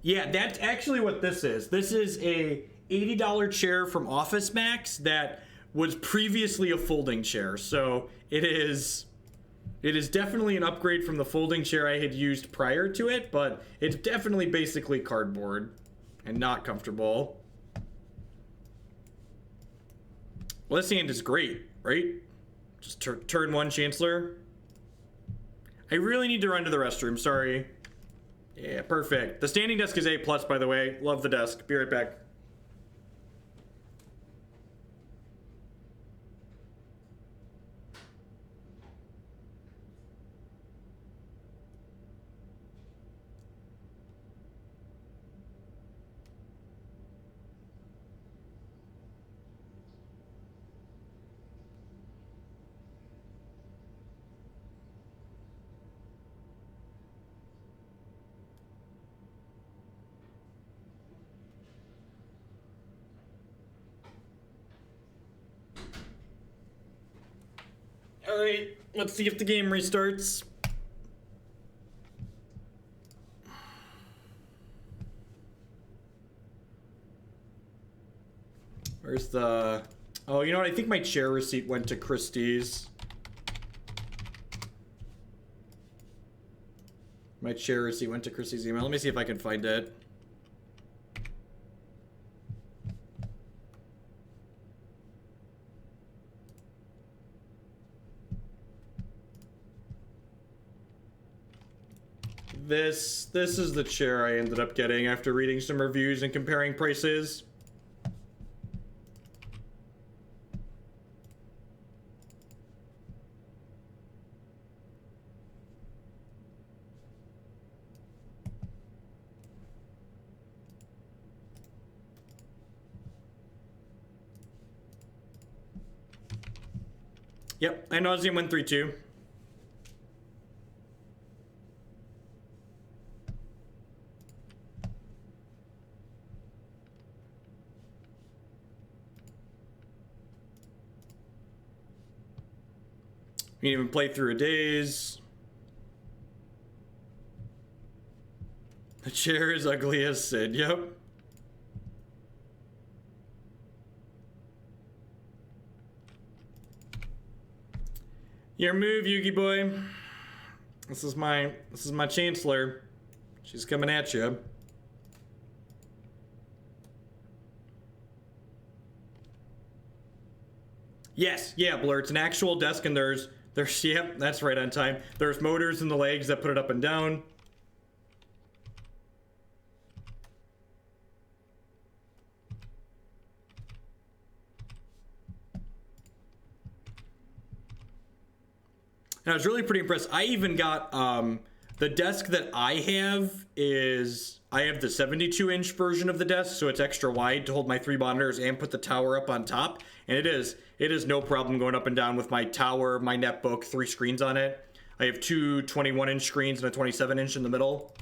Yeah, that's actually what this is. This is a $80 chair from Office Max that was previously a folding chair. So it is definitely an upgrade from the folding chair I had used prior to it, but it's definitely basically cardboard and not comfortable. Well, this hand is great, right? Just turn one Chancellor. I really need to run to the restroom, sorry. Yeah, perfect. The standing desk is A+, by the way. Love the desk. Be right back. Alright, let's see if the game restarts. Where's the... Oh, you know what? I think my chair receipt went to Christie's. My chair receipt went to Christie's email. Let me see if I can find it. This is the chair I ended up getting after reading some reviews and comparing prices. Yep, I know Nauseam 132. You can even play through a daze. The chair is ugly as Sid, yep. Your move, Yugi boy. This is my Chancellor. She's coming at you. Yes, yeah, Blur. It's an actual desk, and there's yep, that's right on time. There's motors in the legs that put it up and down. And I was really pretty impressed. I even got the desk that I have is I have the 72-inch version of the desk, so it's extra wide to hold my 3 monitors and put the tower up on top. And it is no problem going up and down with my tower, my netbook, 3 screens on it. I have 2 21-inch screens and a 27-inch in the middle.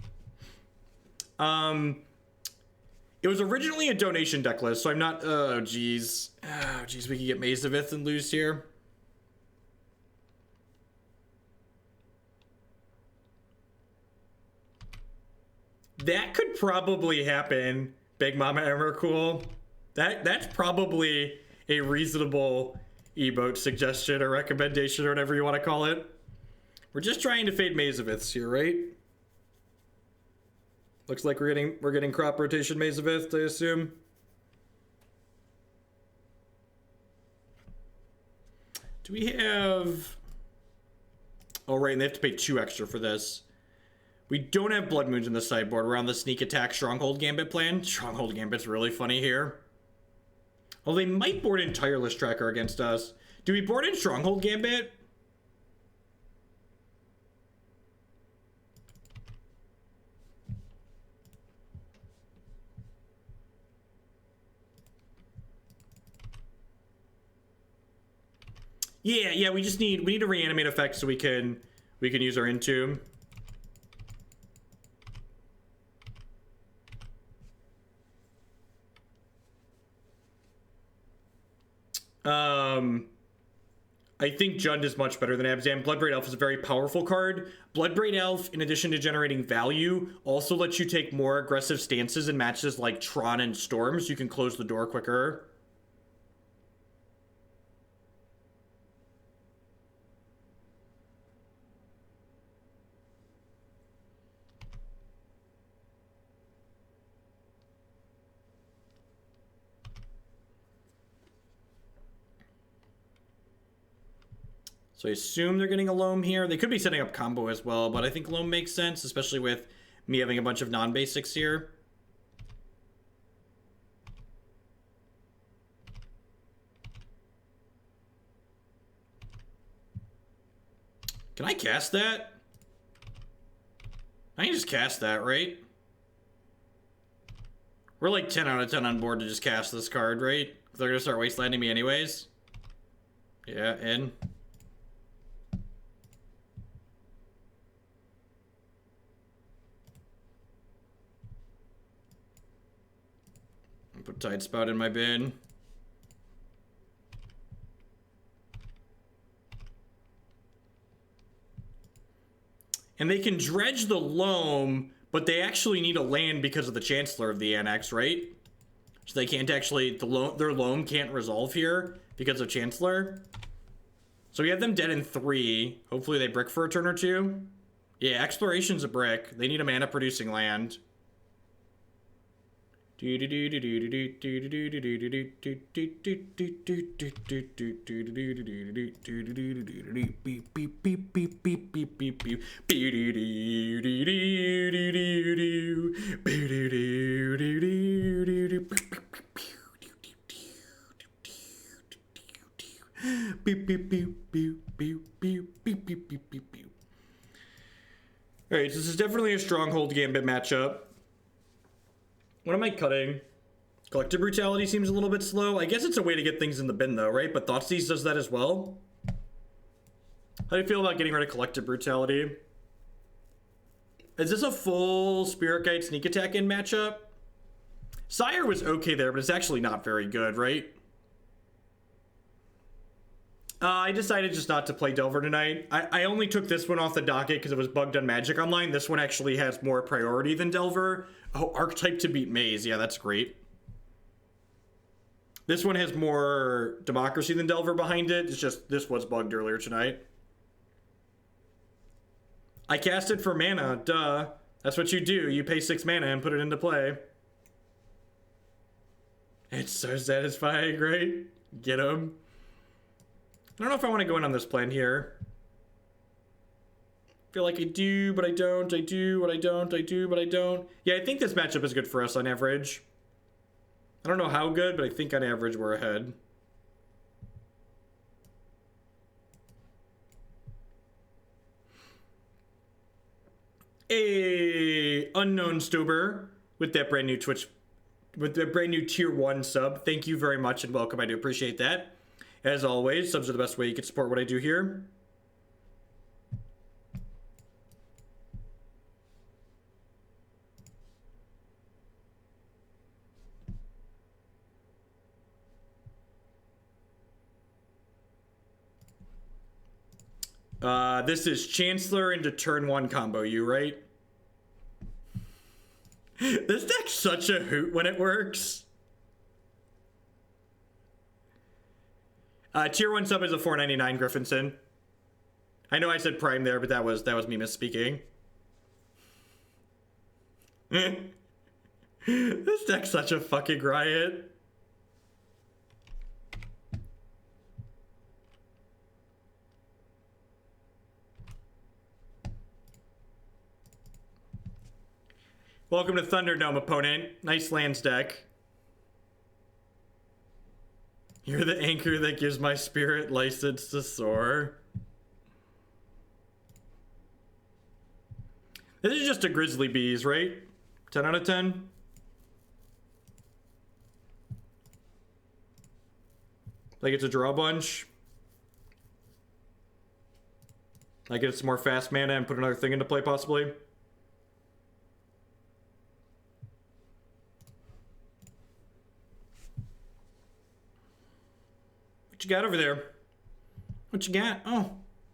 It was originally a donation deck list, so I'm not. Oh, geez. Oh, geez, we could get Maze of Ith and lose here. That could probably happen, Big Mama Emrakul. That's probably a reasonable emote suggestion or recommendation or whatever you want to call it. We're just trying to fade Maze of Iths here, right? Looks like we're getting crop rotation Maze of Ith, I assume. Do we have... Oh, right, and they have to pay 2 extra for this. We don't have Blood Moons in the sideboard. We're on the Sneak Attack Stronghold Gambit plan. Stronghold Gambit's really funny here. Oh, they might board in Tireless Tracker against us. Do we board in Stronghold Gambit? Yeah, we need a reanimate effect so we can use our Entomb. I think Jund is much better than Abzan. Bloodbraid Elf is a very powerful card. Bloodbraid Elf, in addition to generating value, also lets you take more aggressive stances in matches like Tron and Storms. You can close the door quicker. So I assume they're getting a Loam here. They could be setting up combo as well, but I think Loam makes sense, especially with me having a bunch of non-basics here. Can I cast that? I can just cast that, right? We're like 10 out of 10 on board to just cast this card, right? They're gonna start wastelanding me anyways. Yeah, in. Put Tidespout in my bin. And they can dredge the Loam, but they actually need a land because of the Chancellor of the Annex, right? So they can't actually, their Loam can't resolve here because of Chancellor. So we have them dead in 3. Hopefully they brick for a turn or 2. Yeah, Exploration's a brick. They need a mana producing land. Alright, so this is definitely a Stronghold Gambit matchup. What am I cutting? Collective Brutality seems a little bit slow. I guess it's a way to get things in the bin though, right? But Thoughtseize does that as well. How do you feel about getting rid of Collective Brutality? Is this a full Spirit Guide sneak attack in matchup? Sire was okay there, but it's actually not very good, right? I decided just not to play Delver tonight. I only took this one off the docket because it was bugged on Magic Online. This one actually has more priority than Delver. Oh, Archetype to beat Maze. Yeah, that's great. This one has more democracy than Delver behind it. It's just this was bugged earlier tonight. I cast it for mana. Duh. That's what you do. You pay 6 mana and put it into play. It's so satisfying, right? Get him. I don't know if I want to go in on this plan here. I feel like I do, but I don't. I do, but I don't. I do, but I don't. Yeah, I think this matchup is good for us on average. I don't know how good, but I think on average we're ahead. A unknown Stuber with that brand new Twitch, with the brand new tier 1 sub. Thank you very much and welcome. I do appreciate that. As always, subs are the best way you can support what I do here. This is Chancellor into turn 1 combo, you right? This deck's such a hoot when it works. Tier 1 sub is a $4.99 Griffinson. I know I said Prime there, but that was me misspeaking. This deck's such a fucking riot. Welcome to Thunderdome, opponent. Nice lands deck. You're the anchor that gives my spirit license to soar. This is just a Grizzly Bees, right? 10 out of 10? Like it's a draw bunch? Like it's more fast mana and put another thing into play, possibly? What you got over there? What you got? Oh,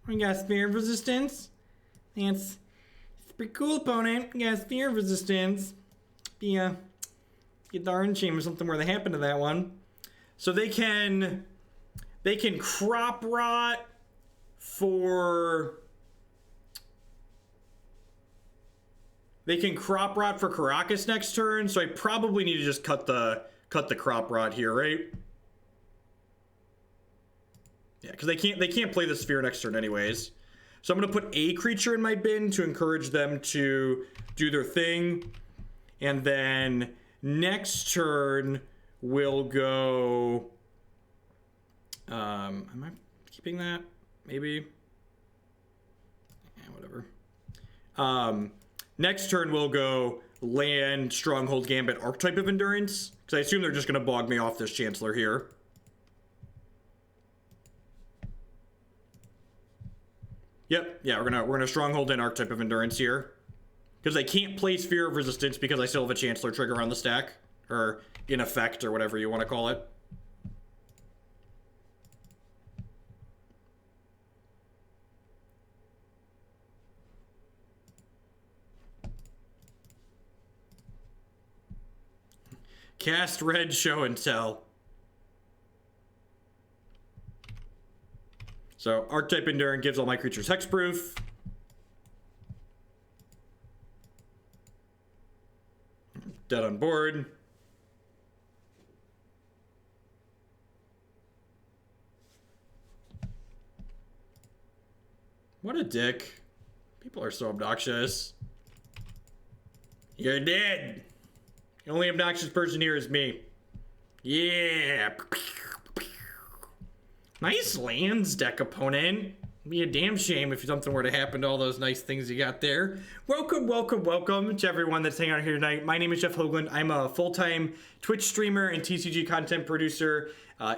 we got Sphere of Resistance. It's pretty cool, opponent. We got Sphere of Resistance. Get the Orange Shame or something where they happen to that one. So they can crop rot for... They can crop rot for Karakas next turn, so I probably need to just cut the crop rot here, right? Yeah, because they can't play the Sphere next turn anyways. So I'm gonna put a creature in my bin to encourage them to do their thing, and then next turn we'll go. Am I keeping that? Maybe. Yeah, whatever. Next turn we'll go land Stronghold Gambit Archetype of Endurance, because I assume they're just gonna bog me off this Chancellor here. Yep, yeah, we're gonna Stronghold in Archetype of Endurance here, because I can't play Sphere of Resistance because I still have a Chancellor trigger on the stack, or in effect, or whatever you want to call it. Cast red, show and tell. So Archetype Endurance gives all my creatures hexproof. Dead on board. What a dick. People are so obnoxious. You're dead. The only obnoxious person here is me. Yeah. Nice lands deck, opponent. Be a damn shame if something were to happen to all those nice things you got there. Welcome, welcome, welcome to everyone that's hanging out here tonight. My name is Jeff Hoagland. I'm a full-time Twitch streamer and TCG content producer.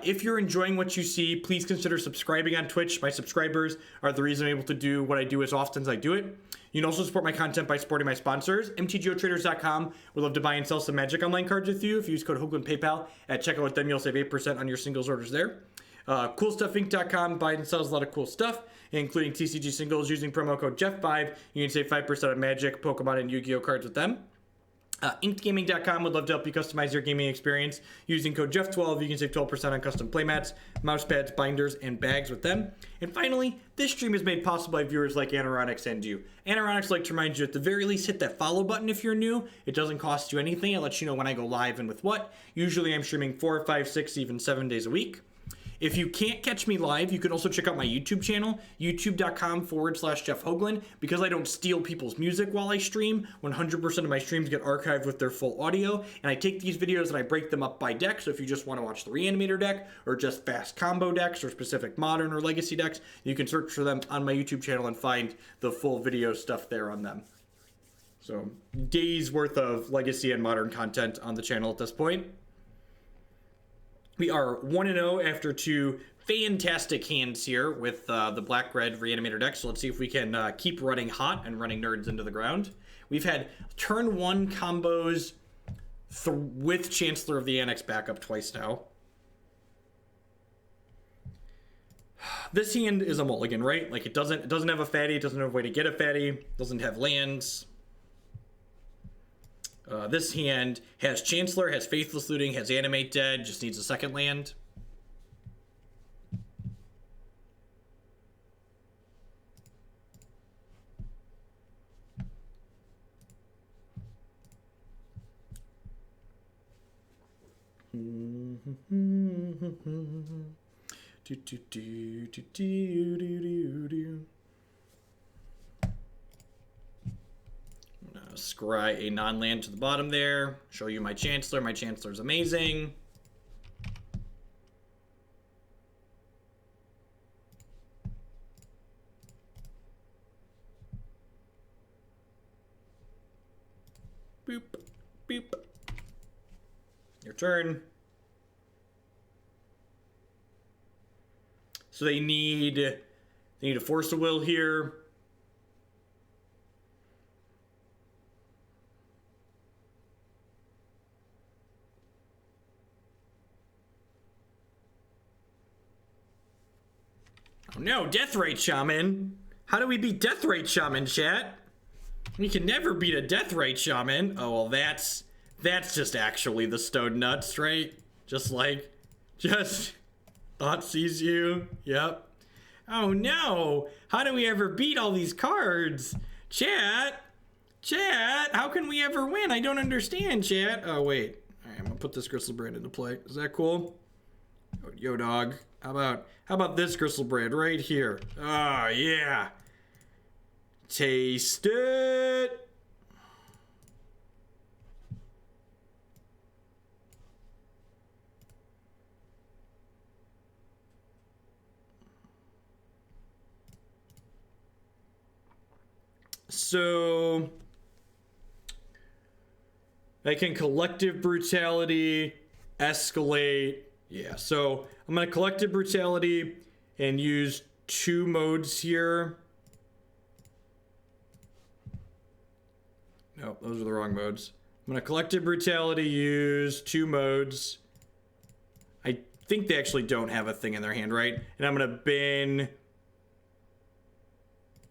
If you're enjoying what you see, please consider subscribing on Twitch. My subscribers are the reason I'm able to do what I do as often as I do it. You can also support my content by supporting my sponsors. MTGOtraders.com would love to buy and sell some Magic Online cards with you. If you use code Hoagland PayPal at checkout with them, you'll save 8% on your singles orders there. CoolStuffInc.com buys and sells a lot of cool stuff, including TCG singles. Using promo code Jeff5, you can save 5% on Magic, Pokemon, and Yu-Gi-Oh cards with them. InkedGaming.com would love to help you customize your gaming experience. Using code Jeff12, you can save 12% on custom playmats, mouse pads, binders, and bags with them. And finally, this stream is made possible by viewers like Annex and you. Annex like to remind you, at the very least, hit that follow button if you're new. It doesn't cost you anything. It lets you know when I go live and with what. Usually I'm streaming 4, 5, 6, even 7 days a week. If you can't catch me live, you can also check out my YouTube channel, youtube.com/Jeff Hoagland. Because I don't steal people's music while I stream, 100% of my streams get archived with their full audio. And I take these videos and I break them up by deck. So if you just want to watch the Reanimator deck, or just fast combo decks, or specific modern or legacy decks, you can search for them on my YouTube channel and find the full video stuff there on them. So days worth of legacy and modern content on the channel at this point. We are 1-0 after two fantastic hands here with the black-red Reanimator deck. So let's see if we can keep running hot and running nerds into the ground. We've had turn 1 combos with Chancellor of the Annex backup twice now. This hand is a mulligan, right? Like it doesn't have a fatty, it doesn't have a way to get a fatty, doesn't have lands. This hand has Chancellor, has Faithless Looting, has Animate Dead, just needs a second land. Scry a non-land to the bottom there. Show you my Chancellor. My Chancellor's amazing. Boop, boop. Your turn. So they need to force a will here. No, Deathrite Shaman. How do we beat Deathrite Shaman, chat? We can never beat a Deathrite Shaman. Oh, well, that's just actually the Stone Nuts, right? Just Thoughtseize you. Yep. Oh, no. How do we ever beat all these cards? Chat, how can we ever win? I don't understand, chat. Oh, wait. All right, I'm gonna put this Griselbrand into play. Is that cool? Yo, dog. How about this Griselbrand right here? Oh, yeah. Taste it. So I can Collective Brutality, escalate. Yeah, so I'm gonna Collective Brutality and use 2 modes here. Nope, those are the wrong modes. I'm gonna Collective Brutality, use 2 modes. I think they actually don't have a thing in their hand, right? And I'm gonna bin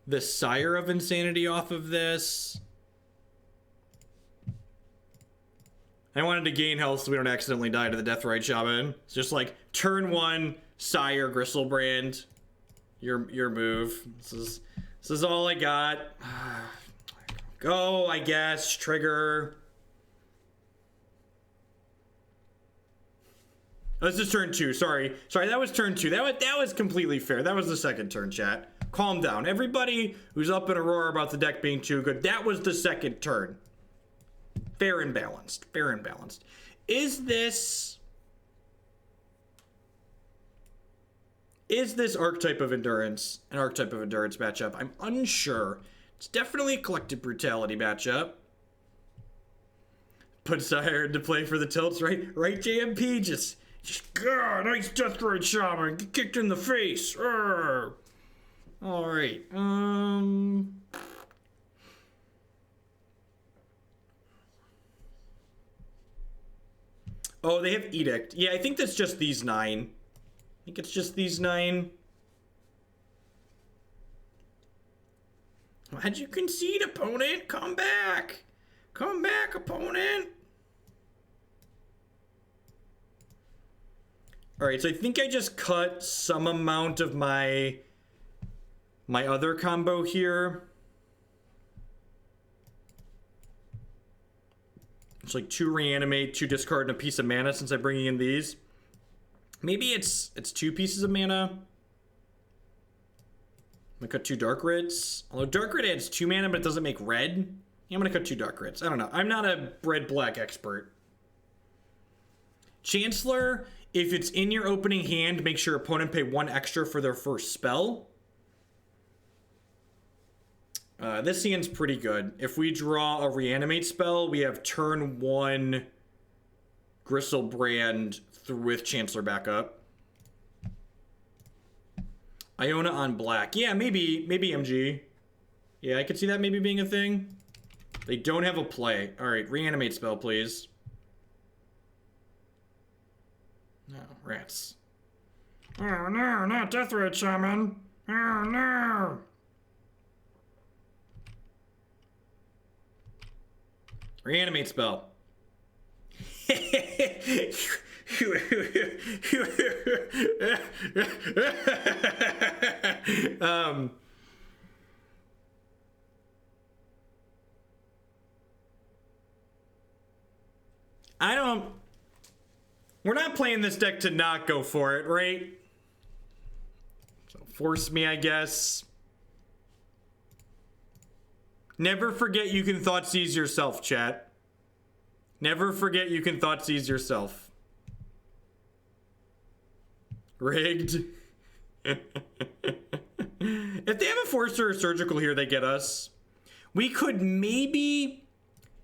the Sire of Insanity off of this. I wanted to gain health so we don't accidentally die to the Deathrite Shaman. It's just like turn 1, Sire, Griselbrand. Your move. This is all I got. Go, I guess. Trigger. Oh, this is turn 2. Sorry, that was turn 2. That was completely fair. That was the second turn, chat. Calm down. Everybody who's up in a roar about the deck being too good, that was the second turn. Fair and balanced. Fair and balanced. Is this Archetype of Endurance an Archetype of Endurance matchup? I'm unsure. It's definitely a Collective Brutality matchup. Put Sire into play for the tilts, right? Right, JMP? Just God, nice Deathrite Shaman. Get kicked in the face. Arr. All right. Oh, they have Edict. Yeah, I think that's just these 9. I think it's just these 9. Why'd you concede, opponent? Come back. Come back, opponent. All right, so I think I just cut some amount of my other combo here. It's like 2 Reanimate, 2 discard, and a piece of mana since I'm bringing in these. Maybe it's 2 pieces of mana. I'm gonna cut 2 Dark Rits. Although Dark Rit adds 2 mana, but it doesn't make red. Yeah, I'm gonna cut 2 Dark Rits. I don't know. I'm not a red-black expert. Chancellor, if it's in your opening hand, make sure opponent pay 1 extra for their first spell. This hand's pretty good. If we draw a Reanimate spell, we have turn 1 Griselbrand with Chancellor back up. Iona on black. Yeah, maybe MG. Yeah, I could see that maybe being a thing. They don't have a play. All right, Reanimate spell, please. No, rats. Oh no, not Deathrite Shaman. Oh no. Reanimate spell. We're not playing this deck to not go for it, right? So force me, I guess. Never forget you can Thoughtseize yourself, chat. Never forget you can Thoughtseize yourself. Rigged. If they have a Forcer or Surgical here, they get us. We could maybe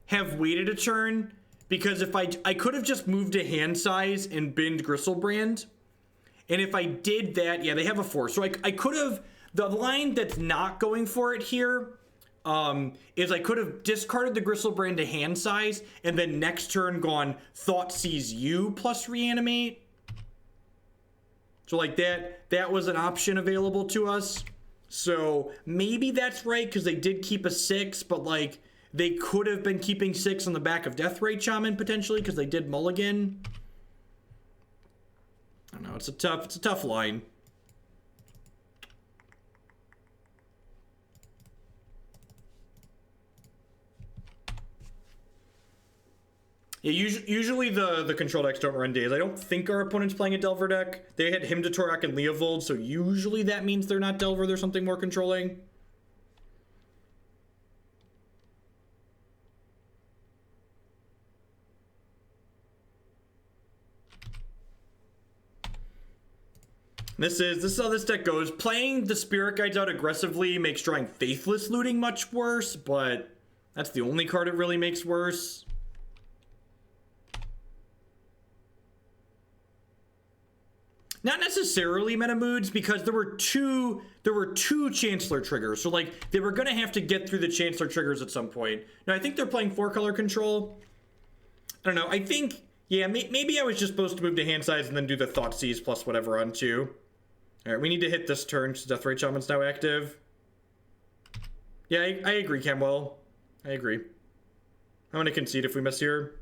have waited a turn, because if I could have just moved to hand size and binned Griselbrand. And if I did that, yeah, they have a Force. So I could have, the line that's not going for it here is I could have discarded the Griselbrand to hand size and then next turn gone Thoughtseize you plus Reanimate. So like that was an option available to us. So maybe that's right, because they did keep a 6, but like they could have been keeping 6 on the back of Deathray Shaman potentially, because they did mulligan. I don't know, it's a tough line. Yeah, usually the control decks don't run days. I don't think our opponent's playing a Delver deck. They had Hymn to Torak and Leovold, so usually that means they're not Delver, there's something more controlling. This is how this deck goes. Playing the Spirit Guides out aggressively makes drawing Faithless Looting much worse, but that's the only card it really makes worse. Not necessarily meta moods, because there were two Chancellor triggers. So like they were gonna have to get through the Chancellor triggers at some point. Now I think they're playing 4-color control. I don't know. I think, yeah, maybe I was just supposed to move to hand size and then do the Thoughtseize plus whatever on 2. All right, we need to hit this turn because Deathray Shaman's now active. Yeah, I agree, Camwell. I agree. I'm gonna concede if we miss here.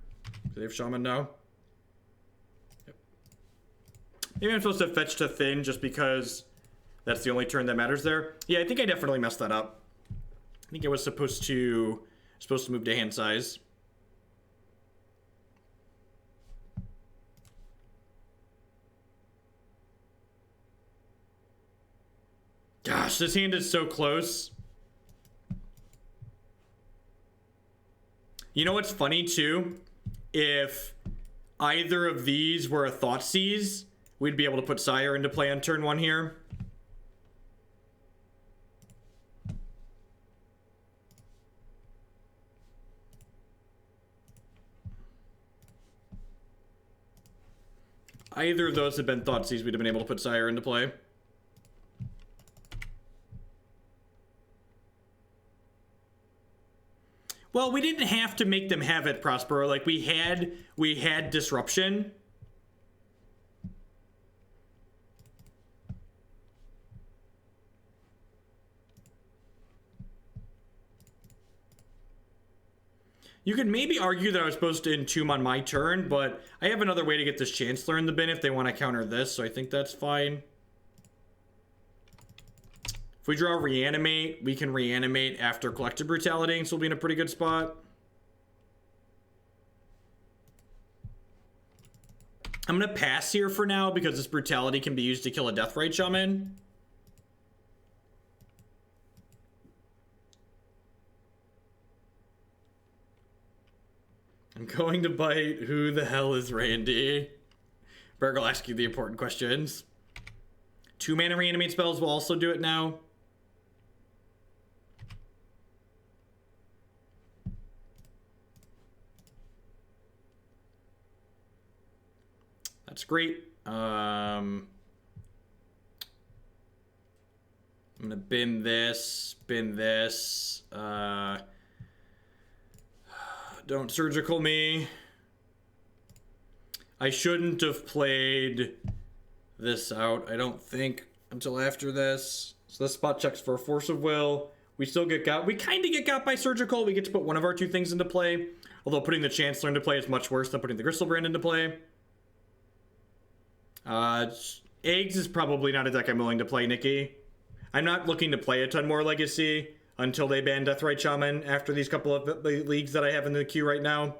They have Shaman now. Maybe I'm supposed to fetch to thin just because that's the only turn that matters there. Yeah, I think I definitely messed that up. I think I was supposed to move to hand size. Gosh, this hand is so close. You know what's funny too? If either of these were a Thoughtseize, we'd be able to put Sire into play on turn 1 here. Either of those had been Thoughtseize, we'd have been able to put Sire into play. Well, we didn't have to make them have it, Prospero. Like we had disruption. You could maybe argue that I was supposed to Entomb on my turn, but I have another way to get this Chancellor in the bin if they want to counter this, so I think that's fine. If we draw Reanimate, we can Reanimate after Collective Brutality, so we'll be in a pretty good spot. I'm going to pass here for now because this Brutality can be used to kill a Deathray Shaman. I'm going to bite. Who the hell is Randy? Berg will ask you the important questions. 2-mana Reanimate spells will also do it now. That's great. I'm gonna bin this. Don't surgical me. I shouldn't have played this out, I don't think, until after this. So this spot checks for a Force of Will. We still get got. We kind of get got by surgical. We get to put one of our 2 things into play. Although putting the Chancellor into play is much worse than putting the Griselbrand into play. Eggs is probably not a deck I'm willing to play, Nikki. I'm not looking to play a ton more Legacy until they ban Deathray Shaman after these couple of leagues that I have in the queue right now.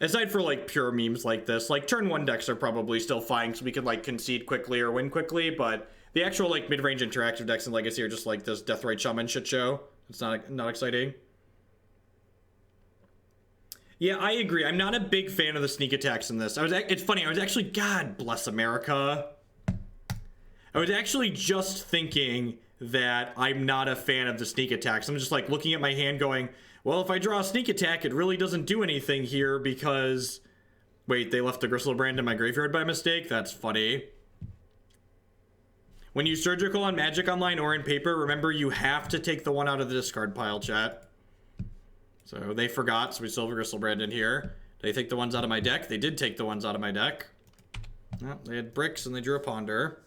Aside for like pure memes like this, like turn 1 decks are probably still fine so we could like concede quickly or win quickly, but the actual like mid-range interactive decks in Legacy are just like this Deathray Shaman shit show. It's not exciting. Yeah, I agree. I'm not a big fan of the sneak attacks in this. It's funny, I was actually, God bless America. I was actually just thinking that I'm not a fan of the sneak attacks. I'm just like looking at my hand going, well, if I draw a sneak attack, it really doesn't do anything here because... Wait, they left the Griselbrand in my graveyard by mistake? That's funny. When you surgical on Magic Online or in paper, remember you have to take the one out of the discard pile, chat. So they forgot, so we still have a Griselbrand in here. Did they take the ones out of my deck? They did take the ones out of my deck. Well, they had bricks and they drew a ponder.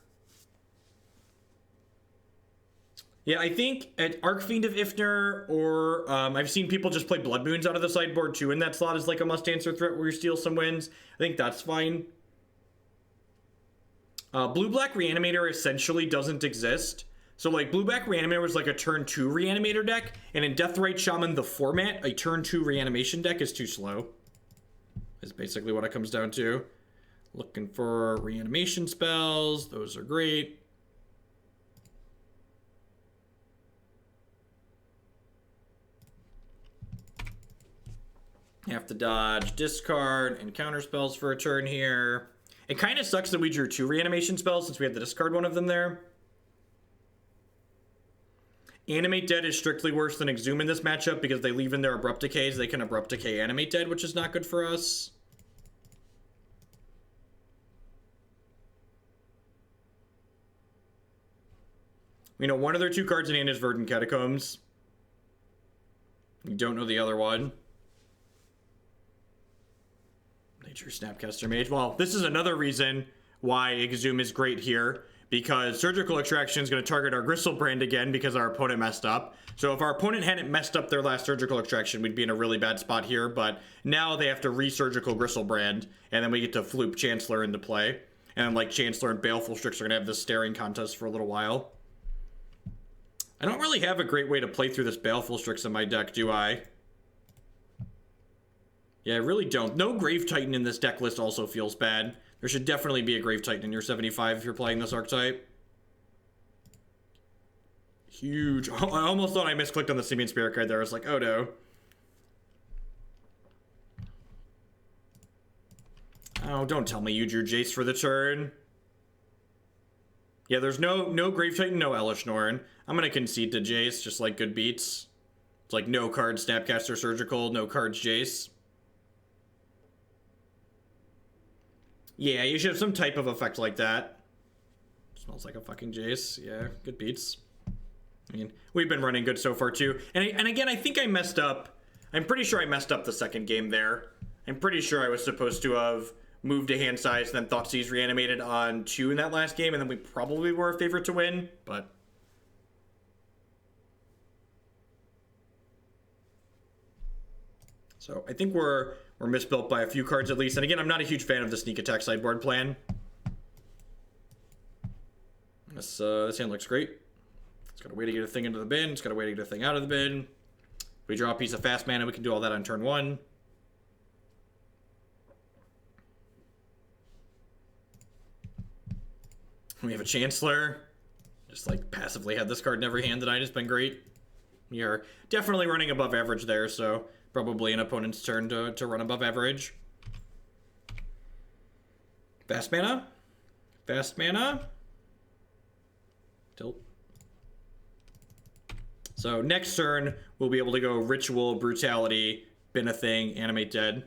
Yeah, I think at Archfiend of Ifnir, or I've seen people just play Blood Moons out of the sideboard too, and that slot is like a must-answer threat where you steal some wins. I think that's fine. Blue-Black Reanimator essentially doesn't exist. So like Blue-Black Reanimator was like a turn 2 Reanimator deck, and in Deathrite Shaman, the format, a turn 2 Reanimation deck is too slow. Is basically what it comes down to. Looking for reanimation spells, those are great. Have to dodge, discard, and counter spells for a turn here. It kind of sucks that we drew 2 reanimation spells since we had to discard one of them there. Animate Dead is strictly worse than Exhume in this matchup because they leave in their Abrupt Decays. They can Abrupt Decay Animate Dead, which is not good for us. You know, one of their 2 cards in hand is Verdant Catacombs. You don't know the other one. Nature Snapcaster Mage. Well, this is another reason why Exhume is great here, because Surgical Extraction is going to target our Griselbrand again because our opponent messed up. So if our opponent hadn't messed up their last Surgical Extraction, we'd be in a really bad spot here, but now they have to re-Surgical Griselbrand, and then we get to floop Chancellor into play. And like Chancellor and Baleful Strix are going to have this staring contest for a little while. I don't really have a great way to play through this Baleful Strix in my deck, do I? Yeah, I really don't. No Grave Titan in this deck list also feels bad. There should definitely be a Grave Titan in your 75 if you're playing this archetype. Huge. I almost thought I misclicked on the Simian Spirit Guide there. I was like, oh no. Oh, don't tell me you drew Jace for the turn. Yeah, there's no Grave Titan, no Elesh Norn. I'm going to concede to Jace, just like good beats. It's like no cards Snapcaster Surgical, no cards Jace. Yeah, you should have some type of effect like that. Smells like a fucking Jace. Yeah, good beats. I mean, we've been running good so far too. And again, I think I messed up. I'm pretty sure I messed up the second game there. I'm pretty sure I was supposed to have moved to hand size, and then Thoughtseize reanimated on 2 in that last game, and then we probably were a favorite to win, but... So I think we're misbuilt by a few cards at least. And again, I'm not a huge fan of the sneak attack sideboard plan. This hand looks great. It's got a way to get a thing into the bin. It's got a way to get a thing out of the bin. If we draw a piece of fast mana, we can do all that on turn 1. We have a Chancellor. Just like passively had this card in every hand tonight. It's been great. We are definitely running above average there, so probably an opponent's turn to run above average. Fast mana. Fast mana. Tilt. So next turn, we'll be able to go Ritual, Brutality, Bin a Thing, Animate Dead.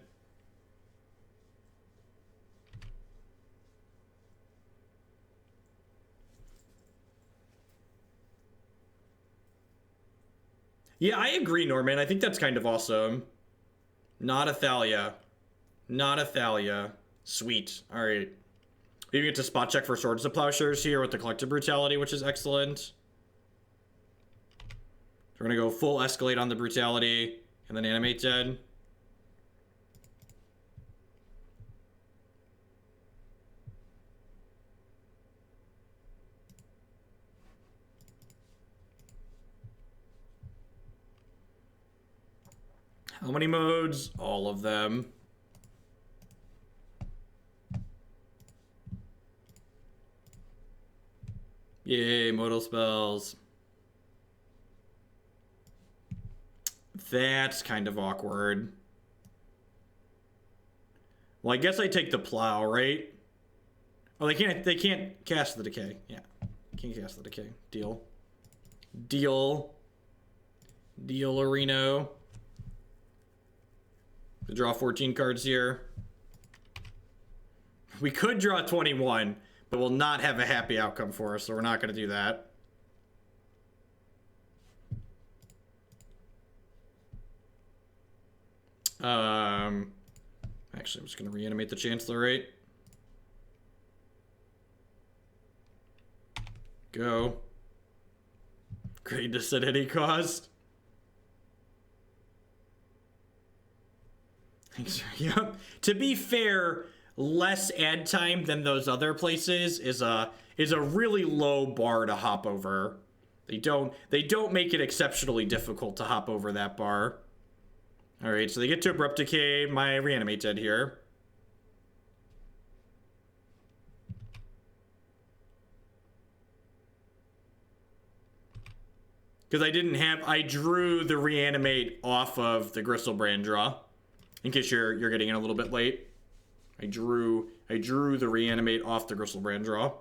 Yeah, I agree, Norman. I think that's kind of awesome. Not a Thalia. Not a Thalia. Sweet. All right. We get to spot check for Swords to Plowshares here with the Collective Brutality, which is excellent. We're going to go full Escalate on the Brutality and then Animate Dead. How many modes? All of them. Yay, modal spells. That's kind of awkward. Well, I guess I take the Plow, right? Oh, they can't cast the Decay. Yeah. Can't cast the Decay. Deal. Deal. Deal, Areno. To draw 14 cards here. We could draw 21, but we'll not have a happy outcome for us, so we're not going to do that. Actually, I'm just going to reanimate the Chancellor, right? Go. Greatness at any cost. Yep. To be fair, less ad time than those other places is a really low bar to hop over. They don't make it exceptionally difficult to hop over that bar. All right, so they get to Abrupt Decay. My Reanimate Dead here. Because I drew the Reanimate off of the Griselbrand draw. In case you're getting in a little bit late. I drew the Reanimate off the Griselbrand draw.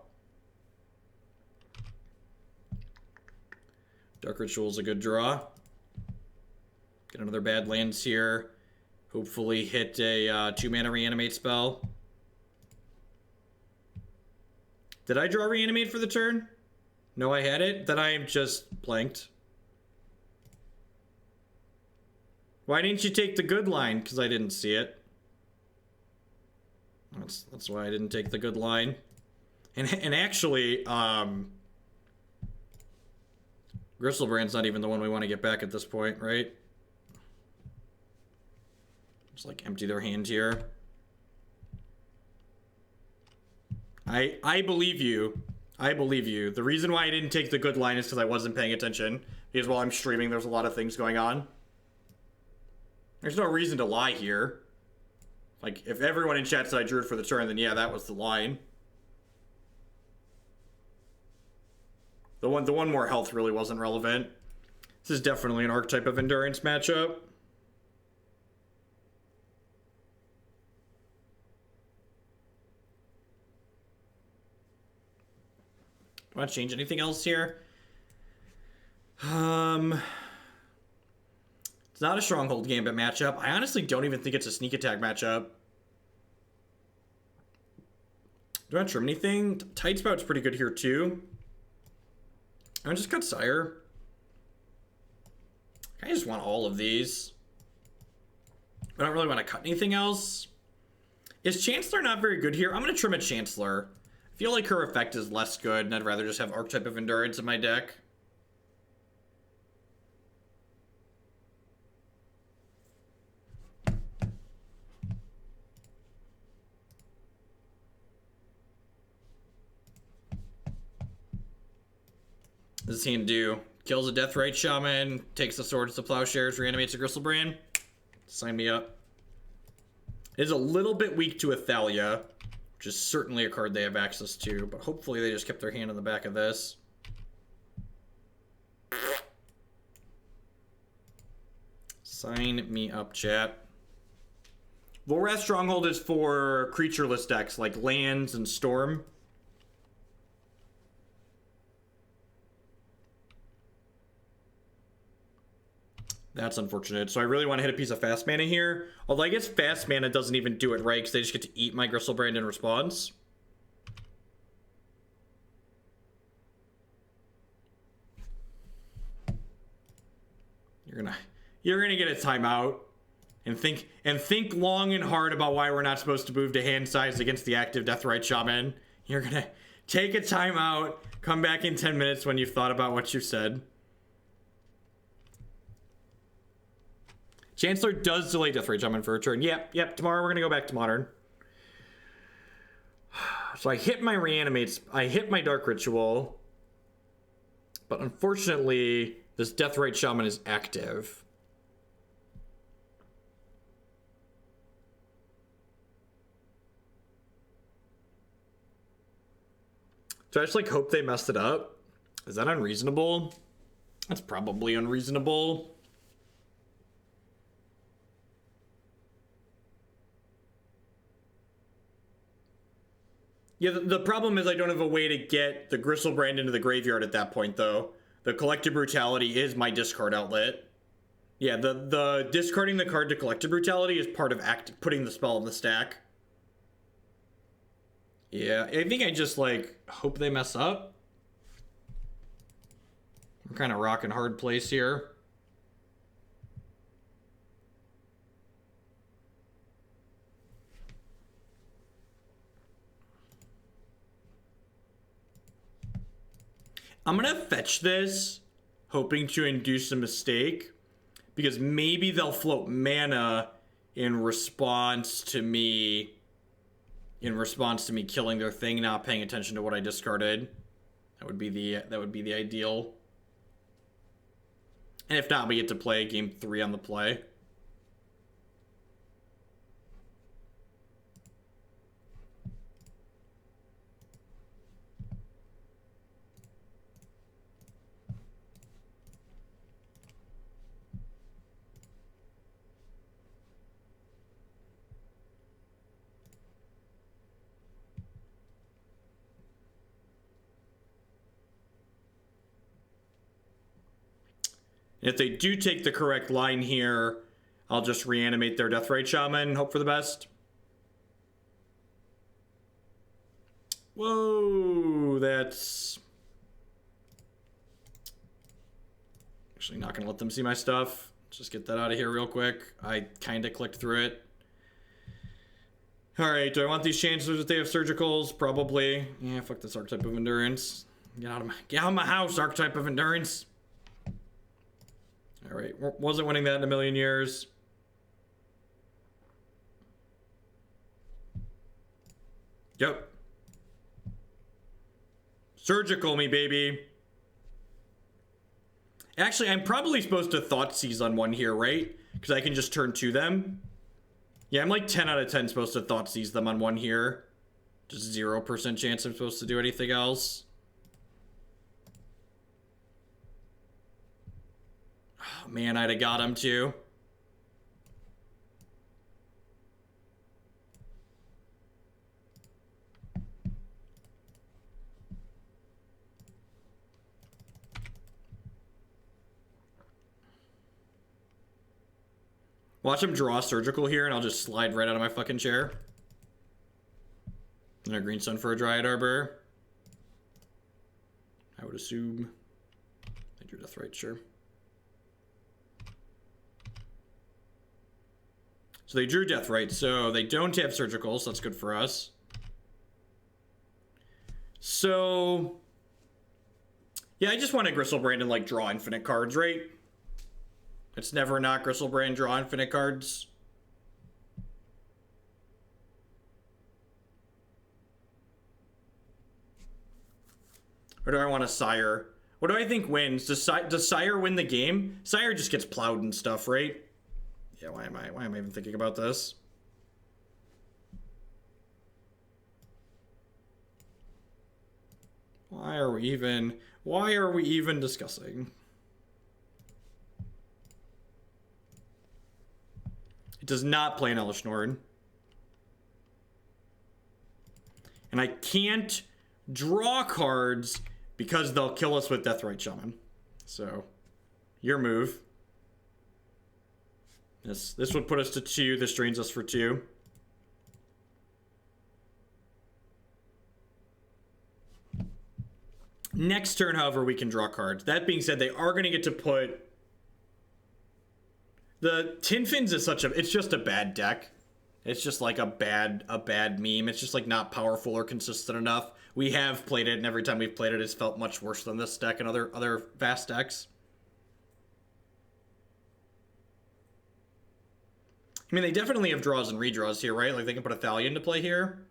Dark Ritual's a good draw. Get another Badlands here. Hopefully hit a 2-mana Reanimate spell. Did I draw Reanimate for the turn? No, I had it. Then I am just blanked. Why didn't you take the good line? Because I didn't see it. That's why I didn't take the good line. And actually, Griselbrand's not even the one we want to get back at this point, right? Just like empty their hand here. I believe you. I believe you. The reason why I didn't take the good line is because I wasn't paying attention. Because while I'm streaming, there's a lot of things going on. There's no reason to lie here. Like, if everyone in chat said I drew it for the turn, then yeah, that was the line. The one more health really wasn't relevant. This is definitely an Archetype of Endurance matchup. Do I want to change anything else here? It's not a Stronghold Gambit matchup. I honestly don't even think it's a sneak attack matchup. Do I want to trim anything? Tidespout's pretty good here too. I just cut Sire. I just want all of these. I don't really want to cut anything else. Is Chancellor not very good here? I'm going to trim a Chancellor. I feel like her effect is less good, and I'd rather just have Archetype of Endurance in my deck. What does he do? Kills a Deathrite Shaman, takes the Swords to Plowshares, reanimates a Griselbrand. Sign me up. It is a little bit weak to Athalia, which is certainly a card they have access to, but hopefully they just kept their hand on the back of this. Sign me up, chat. Volrath Stronghold is for creatureless decks like lands and Storm. That's unfortunate. So I really want to hit a piece of fast mana here. Although I guess fast mana doesn't even do it right because they just get to eat my Griselbrand in response. You're gonna get a timeout and think long and hard about why we're not supposed to move to hand size against the active Deathrite Shaman. You're gonna take a timeout, come back in 10 minutes when you've thought about what you said. Chancellor does delay Deathrite Shaman for a turn. Yep. Tomorrow we're going to go back to Modern. So I hit my Reanimates. I hit my Dark Ritual. But unfortunately, this Deathrite Shaman is active. So I just like hope they messed it up. Is that unreasonable? That's probably unreasonable. Yeah, the problem is I don't have a way to get the Griselbrand into the graveyard at that point, though. The Collective Brutality is my discard outlet. Yeah, the discarding the card to Collective Brutality is part of putting the spell in the stack. Yeah, I think I just, like, hope they mess up. I'm kind of rocking hard place here. I'm gonna fetch this, hoping to induce a mistake, because maybe they'll float mana in response to me killing their thing, not paying attention to what I discarded. That would be the ideal. And if not, we get to play game 3 on the play. If they do take the correct line here, I'll just reanimate their Deathrite Shaman and hope for the best. Whoa, that's... Actually not going to let them see my stuff. Just get that out of here real quick. I kind of clicked through it. Alright, do I want these Chancellors if they have Surgicals? Probably. Yeah, fuck this Archetype of Endurance. Get out of my house, Archetype of Endurance. Alright, wasn't winning that in a million years. Yep. Surgical me, baby. Actually, I'm probably supposed to Thoughtseize on one here, right? Because I can just turn to them. Yeah, I'm like 10 out of 10 supposed to Thoughtseize them on one here. Just 0% chance I'm supposed to do anything else. Oh, man, I'd have got him too. Watch him draw Surgical here, and I'll just slide right out of my fucking chair. And a Greenstone for a Dryad Arbor. I would assume. I drew Deathrite, sure. So they drew Deathrite, so they don't have Surgical, so that's good for us. So... yeah, I just want to Griselbrand and, like, draw infinite cards, right? It's never not Griselbrand, draw infinite cards. Or do I want a Sire? What do I think wins? Does Sire win the game? Sire just gets plowed and stuff, right? Yeah, why am I even thinking about this? Why are we even discussing? It does not play an Hellish Nord. And I can't draw cards because they'll kill us with Deathrite Shaman. So, your move. This would put us to 2. This drains us for 2. Next turn, however, we can draw cards. That being said, they are going to get to put... the Tin Fins is such a... it's just a bad deck. It's just like a bad meme. It's just like not powerful or consistent enough. We have played it, and every time we've played it, it's felt much worse than this deck and other vast decks. I mean, they definitely have draws and redraws here, right? Like, they can put a Thalia into play here.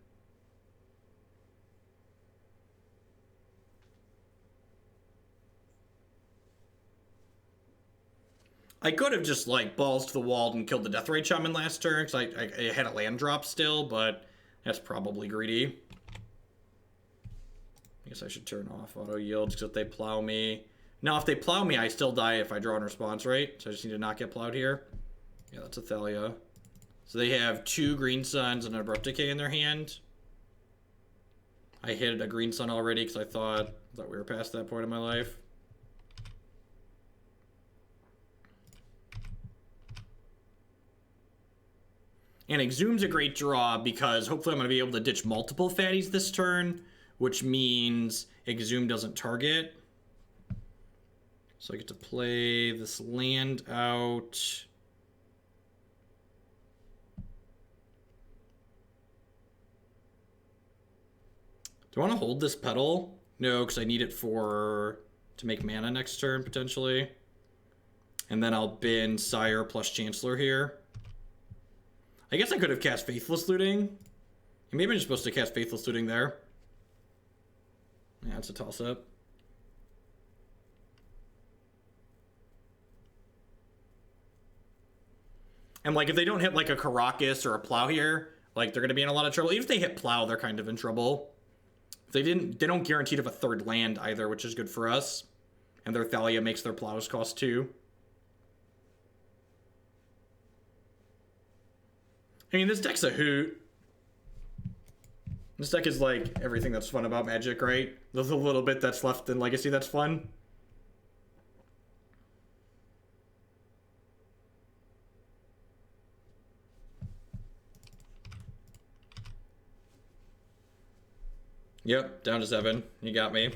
I could have just, like, balls to the wall and killed the Deathrite Shaman last turn, because I had a land drop still, but that's probably greedy. I guess I should turn off auto yields, because if they plow me... now, if they plow me, I still die if I draw in response, right? So I just need to not get plowed here. Yeah, that's a Thalia. So they have 2 Green Suns and an Abrupt Decay in their hand. I hit a Green Sun already, because I thought we were past that point in my life. And Exhume's a great draw because hopefully I'm going to be able to ditch multiple fatties this turn, which means Exhume doesn't target. So I get to play this land out. Do I want to hold this Petal? No, because I need it to make mana next turn, potentially. And then I'll bin Sire plus Chancellor here. I guess I could have cast Faithless Looting. Maybe I'm just supposed to cast Faithless Looting there. Yeah, it's a toss-up. And, like, if they don't hit, like, a Karakas or a Plow here, like, they're going to be in a lot of trouble. Even if they hit Plow, they're kind of in trouble. They don't guarantee to have a third land either, which is good for us. And their Thalia makes their Plows cost 2. I mean, this deck's a hoot. This deck is like everything that's fun about Magic, right? There's a little bit that's left in Legacy that's fun. Yep, down to 7. You got me.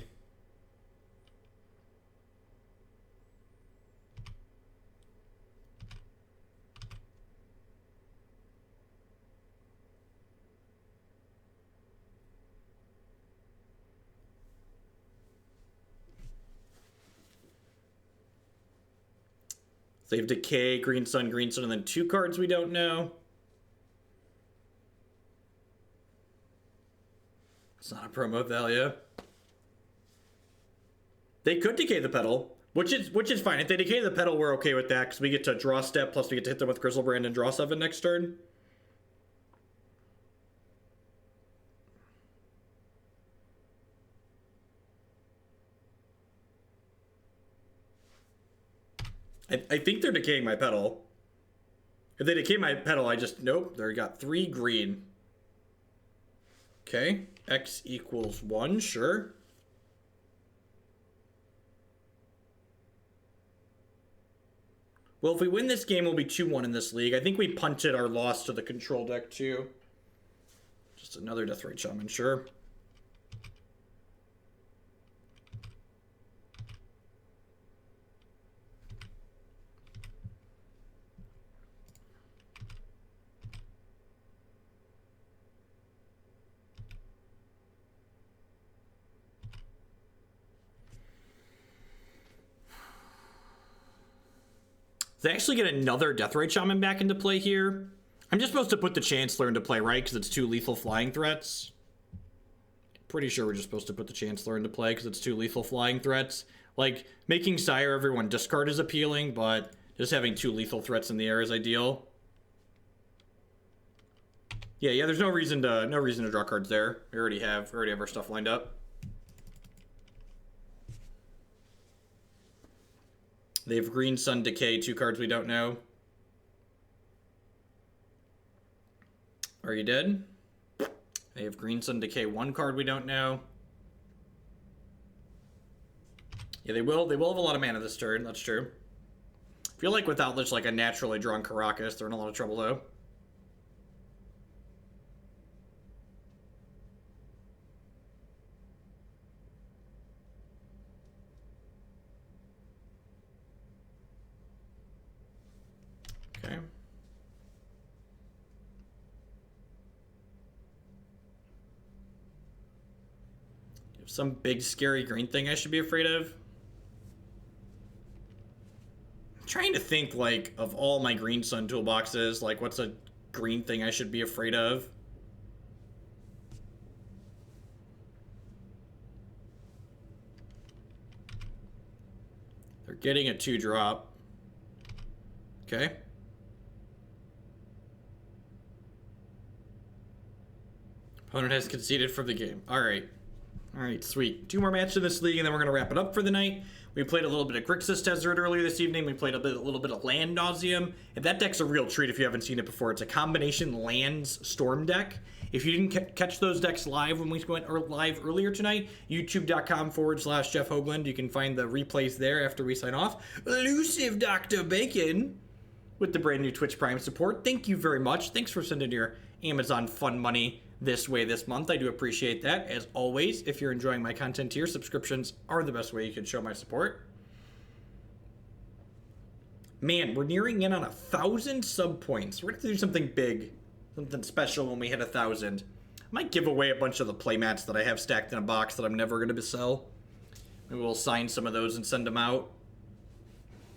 They have Decay, Green Sun, and then 2 cards we don't know. It's not a promo Thalia. They could decay the Petal, which is fine. If they decay the Petal, we're okay with that because we get to draw step, plus we get to hit them with Griselbrand and draw 7 next turn. I think they're decaying my Petal. If they decay my Petal, I just... Nope, they got 3 green. Okay, X equals 1, sure. Well, if we win this game, we'll be 2-1 in this league. I think we punted our loss to the control deck, too. Just another Deathrite Shaman, sure. They actually get another Deathrite Shaman back into play here. I'm just supposed to put the Chancellor into play, right? Because it's 2 lethal flying threats. Pretty sure we're just supposed to put the Chancellor into play because it's 2 lethal flying threats. Like, making Sire everyone discard is appealing, but just having 2 lethal threats in the air is ideal. Yeah, there's no reason to draw cards there. We already have our stuff lined up. They have Green Sun Decay, 2 cards we don't know. Are you dead? They have Green Sun Decay, 1 card we don't know. Yeah, they will have a lot of mana this turn, that's true. I feel like without just like a naturally drawn Karakas, they're in a lot of trouble though. Okay. Some big scary green thing I should be afraid of? I'm trying to think, like, of all my Green Sun toolboxes, like, what's a green thing I should be afraid of? They're getting a 2-drop. Okay. Opponent has conceded from the game. Alright. Alright, sweet. 2 more matches in this league, and then we're going to wrap it up for the night. We played a little bit of Grixis Desert earlier this evening. We played a little bit of Land Nauseum. And that deck's a real treat if you haven't seen it before. It's a combination lands storm deck. If you didn't catch those decks live when we went live earlier tonight, youtube.com/Jeff Hoagland. You can find the replays there after we sign off. Elusive Dr. Bacon with the brand new Twitch Prime support. Thank you very much. Thanks for sending your Amazon fun money this way this month. I do appreciate that. As always, if you're enjoying my content here, subscriptions are the best way you can show my support. Man, we're nearing in on 1,000 sub points. We're gonna have to do something big, something special when we hit 1,000. might give away a bunch of the playmats that I have stacked in a box that I'm never going to sell. Maybe we'll sign some of those and send them out.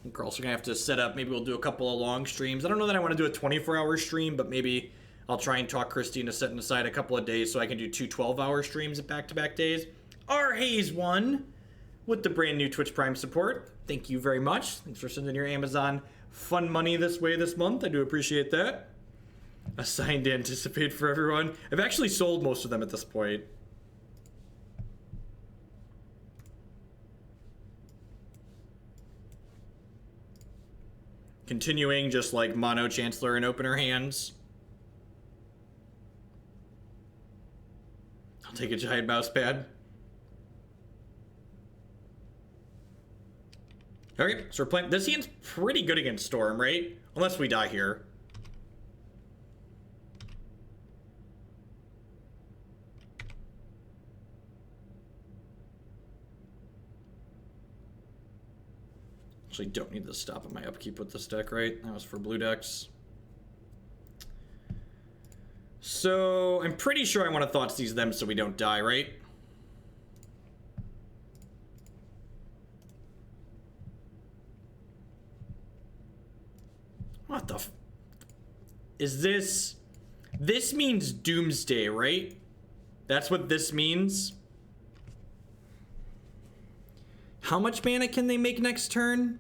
We're also going to have to set up, maybe we'll do a couple of long streams. I don't know that I want to do a 24-hour stream, but maybe I'll try and talk Christy into setting aside a couple of days so I can do 2 12-hour streams at back-to-back days. R. Hayes 1 with the brand new Twitch Prime support. Thank you very much. Thanks for sending your Amazon fun money this way this month. I do appreciate that. A sign to anticipate for everyone. I've actually sold most of them at this point. Continuing just like mono Chancellor and opener hands. I'll take a giant mouse pad. Okay, so we're playing. This hand's pretty good against Storm, right? Unless we die here. Actually, don't need to stop at my upkeep with this deck, right? That was for blue decks. So, I'm pretty sure I want to Thoughtseize them so we don't die, right? What the f... Is this... This means Doomsday, right? That's what this means? How much mana can they make next turn?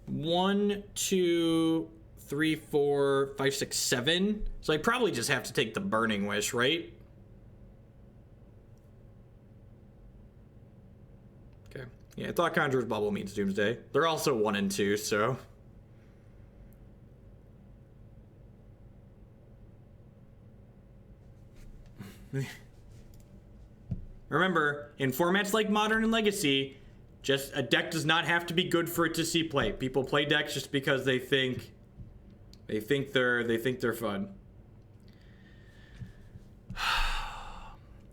1, 2, 3, 4, 5, 6, 7. So I probably just have to take the Burning Wish, right? Okay. Yeah, I thought Conjurer's Bubble means Doomsday. They're also 1 and 2, so... Remember, in formats like Modern and Legacy, just a deck does not have to be good for it to see play. People play decks just because they think they're fun.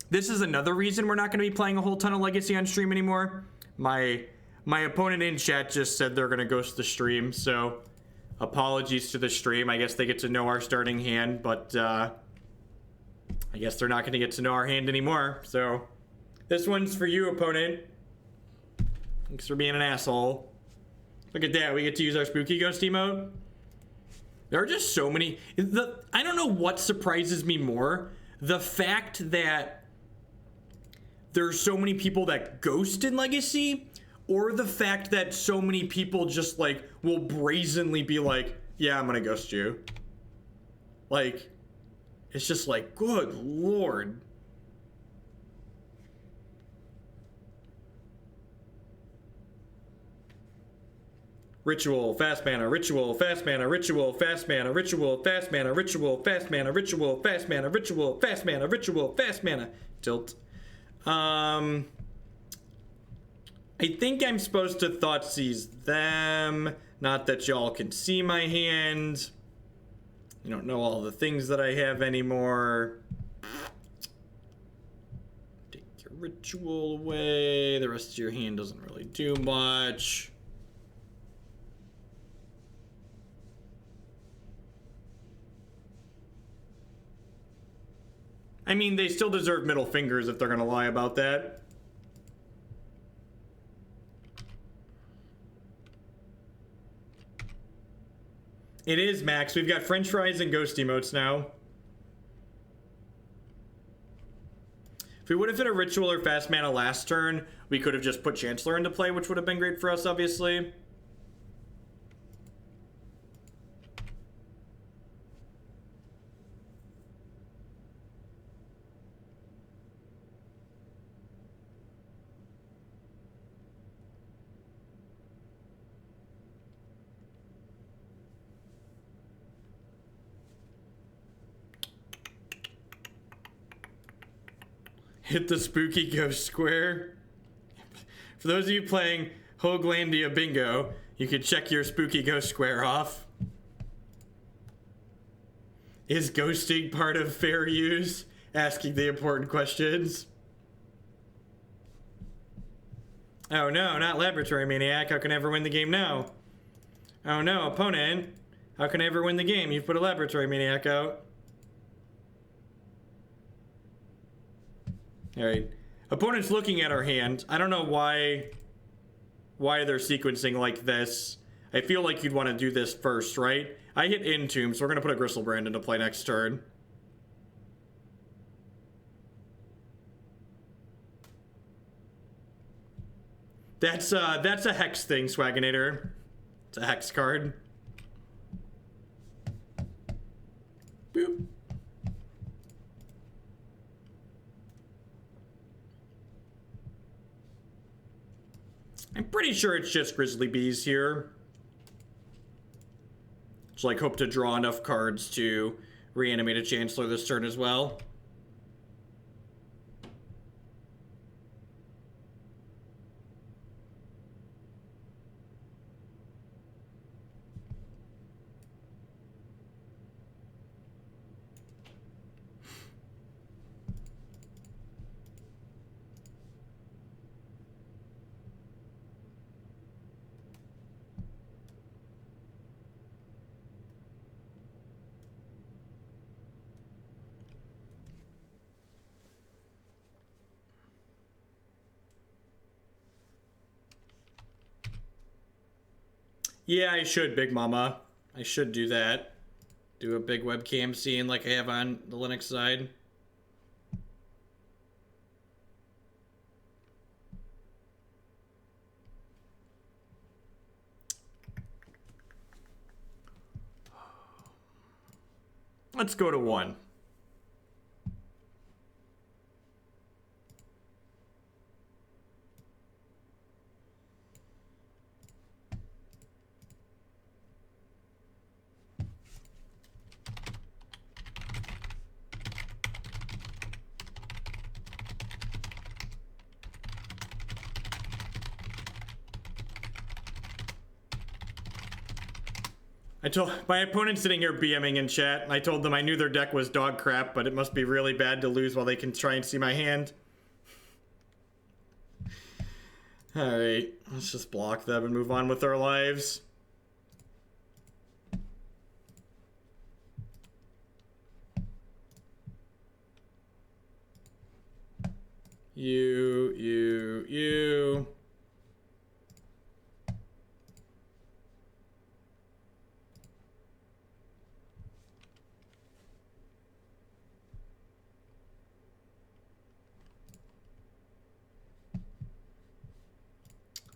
This is another reason we're not going to be playing a whole ton of Legacy on stream anymore. My opponent in chat just said they're going to ghost the stream, so apologies to the stream. I guess they get to know our starting hand, but I guess they're not going to get to know our hand anymore. So this one's for you, opponent. Thanks for being an asshole. Look at that. We get to use our Spooky Ghost emote. There are just so many. I don't know what surprises me more. The fact that there's so many people that ghost in Legacy, or the fact that so many people just like will brazenly be like, yeah, I'm going to ghost you. Like, it's just like, good lord. Ritual, fast mana, ritual, fast mana, ritual, fast mana, ritual, fast mana, ritual, fast mana, ritual, fast mana, ritual, fast mana, ritual, fast mana. Tilt. I think I'm supposed to Thoughtseize them. Not that y'all can see my hand. You don't know all the things that I have anymore. Take your ritual away. The rest of your hand doesn't really do much. I mean, they still deserve middle fingers if they're gonna lie about that. It is, Max. We've got French fries and ghost emotes now. If we would have hit a ritual or fast mana last turn, we could have just put Chancellor into play, which would have been great for us, obviously. Hit the Spooky Ghost Square. For those of you playing Hoaglandia Bingo, you can check your Spooky Ghost Square off. Is ghosting part of fair use? Asking the important questions. Oh no, not Laboratory Maniac. How can I ever win the game now? Oh no, opponent. How can I ever win the game? You've put a Laboratory Maniac out. All right. Opponent's looking at our hand. I don't know why they're sequencing like this. I feel like you'd want to do this first, right? I hit Entomb, so we're going to put a Griselbrand into play next turn. That's a Hex thing, Swaginator. It's a Hex card. Boop. I'm pretty sure it's just Grizzly Bees here. So like hope to draw enough cards to reanimate a Chancellor this turn as well. Yeah, I should, Big Mama. I should do that. Do a big webcam scene like I have on the Linux side. Let's go to 1. I told my opponent sitting here BMing in chat. I told them I knew their deck was dog crap, but it must be really bad to lose while they can try and see my hand. Alright, let's just block them and move on with our lives. You.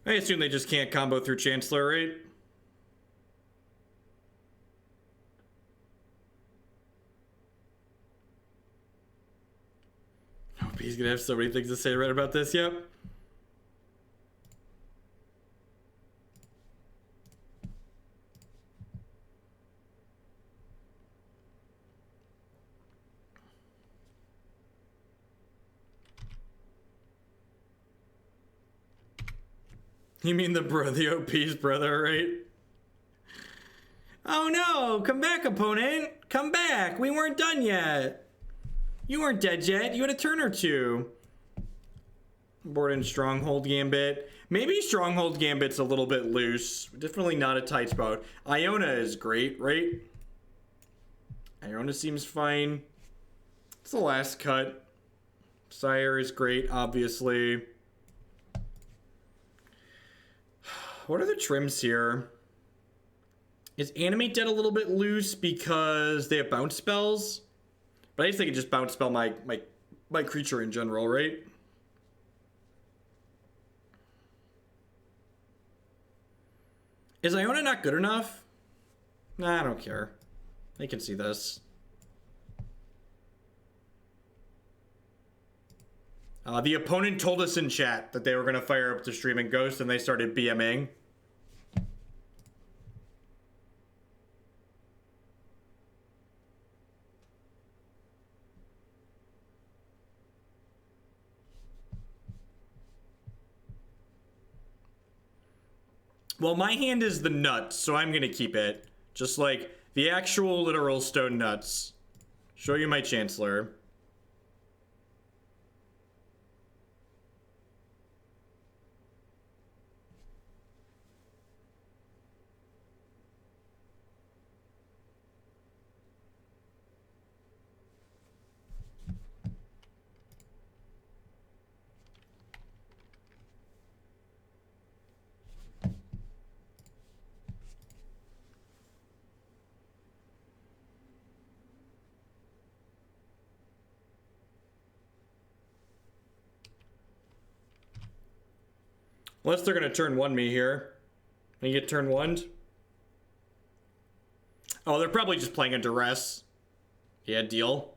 I assume they just can't combo through Chancellor, right? Oh, he's gonna have so many things to say right about this, yep. You mean the OP's brother, right? Oh no! Come back, opponent! Come back! We weren't done yet! You weren't dead yet. You had a turn or two. Board in Stronghold Gambit. Maybe Stronghold Gambit's a little bit loose. Definitely not a Tidespout. Iona is great, right? Iona seems fine. It's the last cut. Sire is great, obviously. What are the trims here? Is Animate Dead a little bit loose because they have bounce spells? But I guess they can just bounce spell my creature in general, right? Is Iona not good enough? Nah, I don't care. They can see this. The opponent told us in chat that they were going to fire up the Streaming Ghost and they started BMing. Well, my hand is the nuts, so I'm going to keep it. Just like the actual literal stone nuts. Show you my Chancellor. Unless they're gonna turn one me here. And you get turn one. Oh, they're probably just playing a duress. Yeah, deal.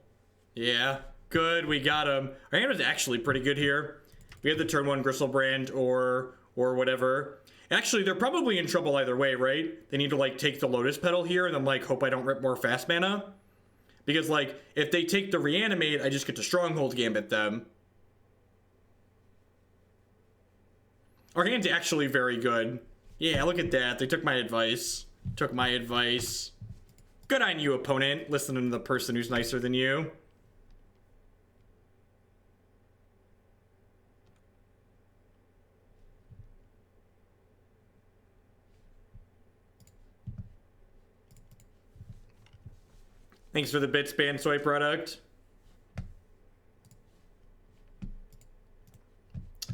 Yeah, good, we got him. Our hand was actually pretty good here. We had the turn one Griselbrand or whatever. Actually, they're probably in trouble either way, right? They need to, like, take the Lotus Petal here and then, like, hope I don't rip more fast mana. Because, like, if they take the Reanimate, I just get to Stronghold Gambit them. Our hand's actually very good. Yeah, look at that. They took my advice. Took my advice. Good on you, opponent. Listening to the person who's nicer than you. Thanks for the Bitspan soy product.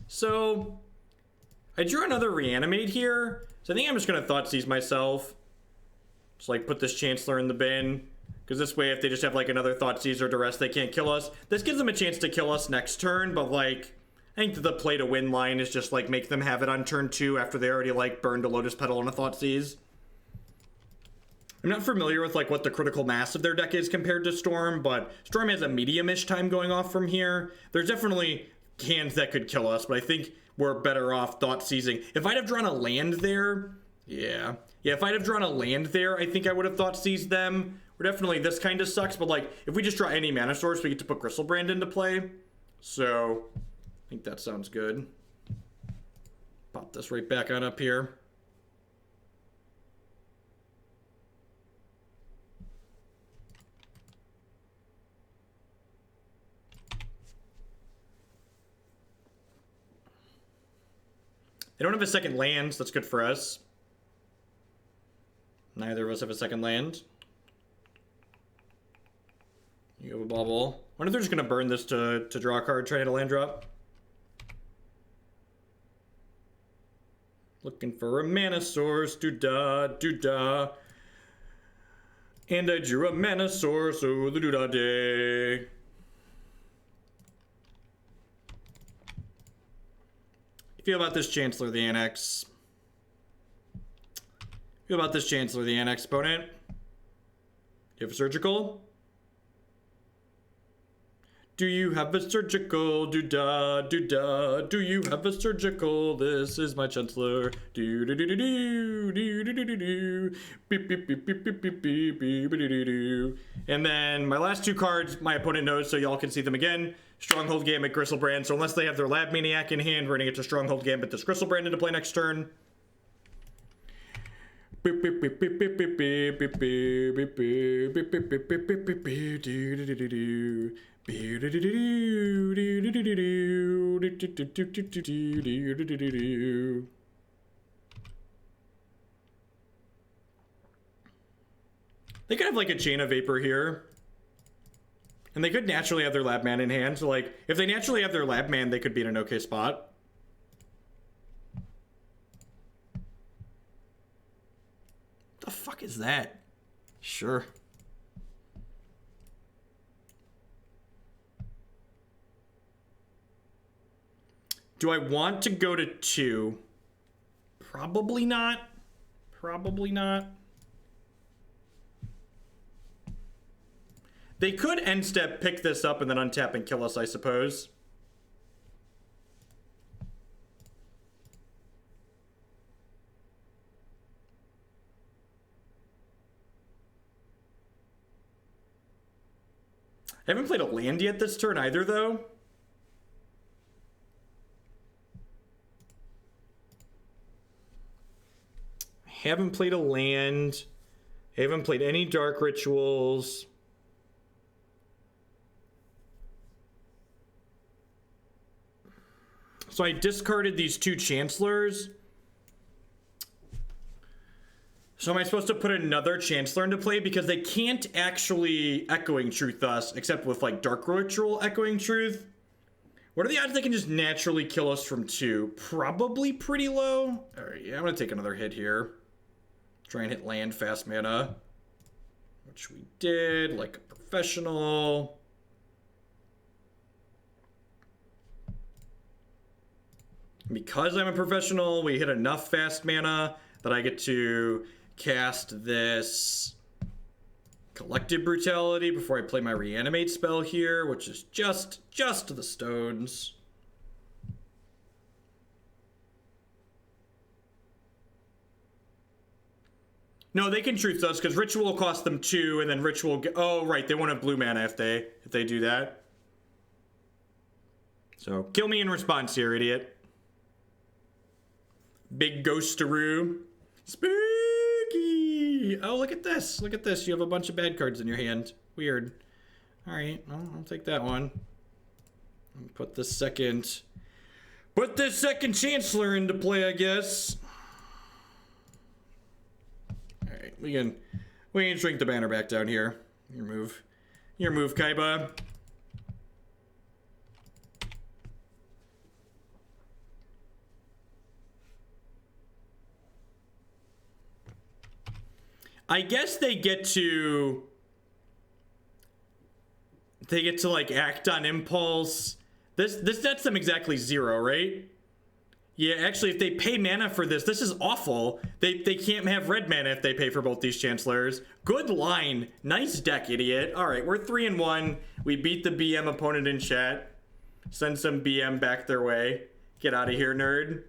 So, I drew another Reanimate here. So I think I'm just going to Thoughtseize myself. Just like put this Chancellor in the bin. Because this way if they just have like another Thoughtseize or Duress, they can't kill us. This gives them a chance to kill us next turn, but like, I think that the play to win line is just like make them have it on turn 2 after they already like burned a Lotus Petal and a Thoughtseize. I'm not familiar with like what the critical mass of their deck is compared to Storm, but Storm has a medium-ish time going off from here. There's definitely hands that could kill us, but I think we're better off Thoughtseizing. If I'd have drawn a land there, yeah, if I'd have drawn a land there, I think I would have Thoughtseized them. Or definitely this kind of sucks, but like if we just draw any mana source, we get to put Griselbrand into play. So I think that sounds good. Pop this right back on up here. They don't have a second land, so that's good for us. Neither of us have a second land. You have a bubble. I wonder if they're just going to burn this to draw a card, try to hit a land drop. Looking for a mana source, doo-da, doo-da. And I drew a mana source, oh, the doo-da day. Feel about this Chancellor the Annex? Feel about this Chancellor the Annex, opponent? You have a surgical? Do you have a surgical? Do-da, do-da. Do you have a surgical? This is my Chancellor. Do-do-do-do-do. Do-do-do-do-do. Beep, beep, beep, beep, beep, beep, beep, beep, beep. And then my last two cards, my opponent knows, so y'all can see them again. Stronghold Gambit, Griselbrand. So unless they have their Lab Maniac in hand, we're gonna get to Stronghold Gambit this Griselbrand into play next turn. They could have like a Chain of Vapor here. And they could naturally have their Lab Man in hand. So like, if they naturally have their Lab Man, they could be in an okay spot. The fuck is that? Sure. Do I want to go to 2? Probably not. Probably not. They could end step pick this up and then untap and kill us, I suppose. I haven't played a land yet this turn either, though. I haven't played a land. I haven't played any Dark Rituals. So I discarded these two Chancellors. So am I supposed to put another Chancellor into play? Because they can't actually Echoing Truth us, except with like Dark Ritual Echoing Truth. What are the odds they can just naturally kill us from 2? Probably pretty low. All right, yeah, I'm gonna take another hit here. Try and hit land fast mana. Which we did, like a professional. Because I'm a professional, we hit enough fast mana that I get to cast this Collective Brutality before I play my Reanimate spell here, which is just the stones. No, they can Truth Dust because Ritual will cost them 2, and then Ritual. Oh, right, they won't have blue mana if they do that. So kill me in response here, idiot. Big Ghosteroo. Spooky! Oh, look at this. Look at this. You have a bunch of bad cards in your hand. Weird. Alright, well, I'll take that one. Put the second Chancellor into play, I guess. Alright, we can shrink the banner back down here. Your move, Kaiba. I guess they get to like act on impulse. This nets them exactly 0, right? Yeah, actually, if they pay mana for this is awful. They can't have red mana if they pay for both these Chancellors. Good line. Nice deck, idiot. All right, we're 3-1. We beat the BM opponent in chat. Send some BM back their way. Get out of here, nerd.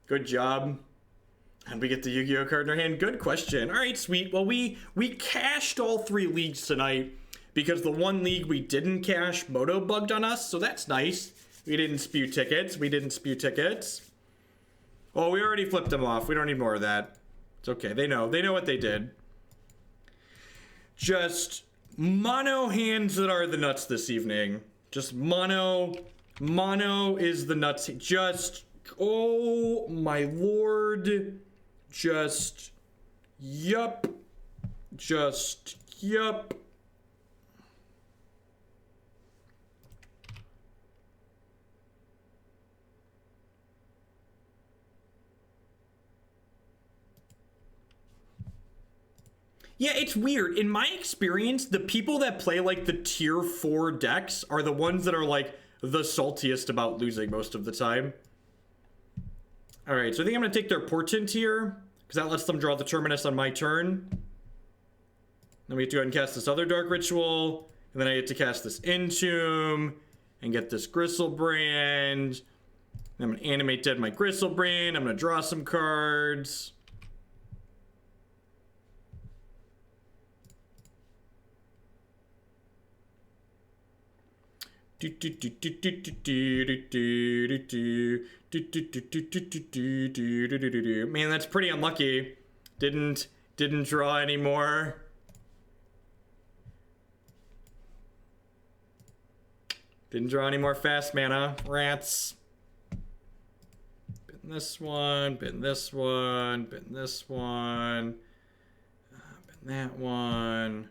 Good job. And we get the Yu-Gi-Oh card in our hand. Good question. All right, sweet. Well, we cashed all 3 leagues tonight because the one league we didn't cash, Moto bugged on us, so that's nice. We didn't spew tickets. Oh, we already flipped them off. We don't need more of that. It's okay. They know what they did. Just mono hands that are the nuts this evening. Just mono is the nuts. Just, oh my lord. Just, yup. Yeah, it's weird. In my experience, the people that play like the tier 4 decks are the ones that are like the saltiest about losing most of the time. All right, so I think I'm gonna take their Portent here because that lets them draw the Terminus on my turn. Then we have to go ahead and cast this other Dark Ritual, and then I get to cast this Entomb and get this Griselbrand. I'm gonna Animate Dead my Griselbrand. I'm gonna draw some cards. Man, that's pretty unlucky. Didn't draw anymore. Didn't draw any more fast mana. Rats. Bin this one, bin this one, bin this one. Bin that one.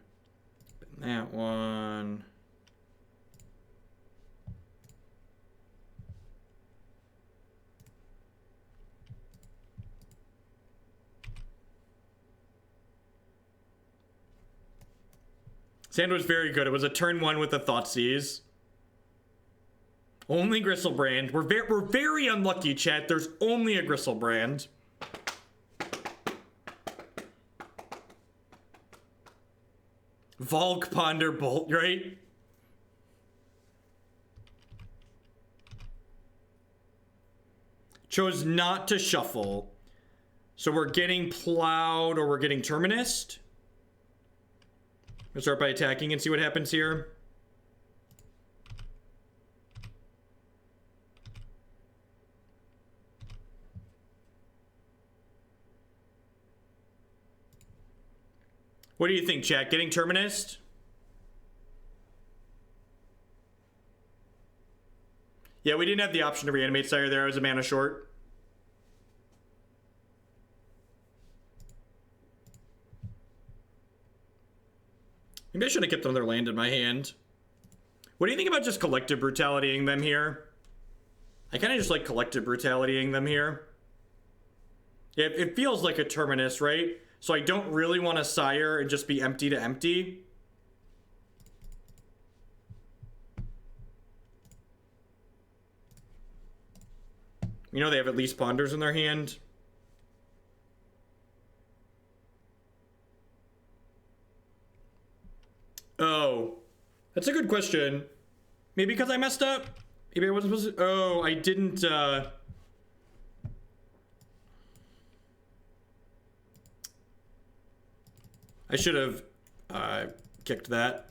Bin that one. Sand was very good. It was a turn 1 with the Thoughtseize. Only Griselbrand. We're very unlucky, chat. There's only a Griselbrand. Volk Ponder Bolt, right? Chose not to shuffle. So we're getting Plowed or we're getting Terminused. Let's start by attacking and see what happens here. What do you think, chat? Getting Terminused? Yeah, we didn't have the option to reanimate Sire there. I was a mana short. Maybe I should have kept another land in my hand. What do you think about just Collective Brutalitying them here? I kind of just like Collective Brutalitying them here. Yeah, it feels like a Terminus, right? So I don't really want to Sire and just be empty to empty. You know they have at least Ponders in their hand. Oh, that's a good question. Maybe because I messed up? Maybe I wasn't supposed to... Oh, I didn't, I should have, kicked that.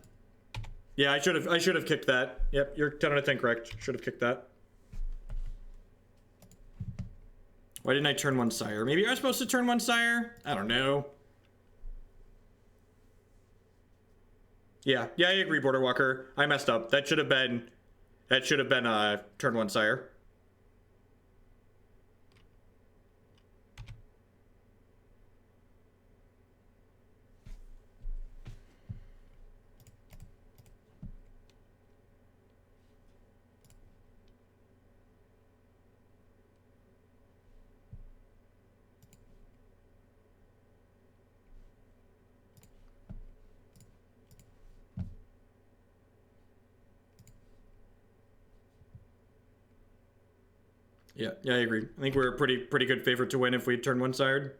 Yeah, I should have kicked that. Yep, you're 10 out of 10 correct. Should have kicked that. Why didn't I turn one Sire? Maybe I was supposed to turn one Sire? I don't know. Yeah, I agree, Border Walker. I messed up. That should have been turn one Sire. Yeah, I agree. I think we're a pretty good favorite to win if we turn one sired.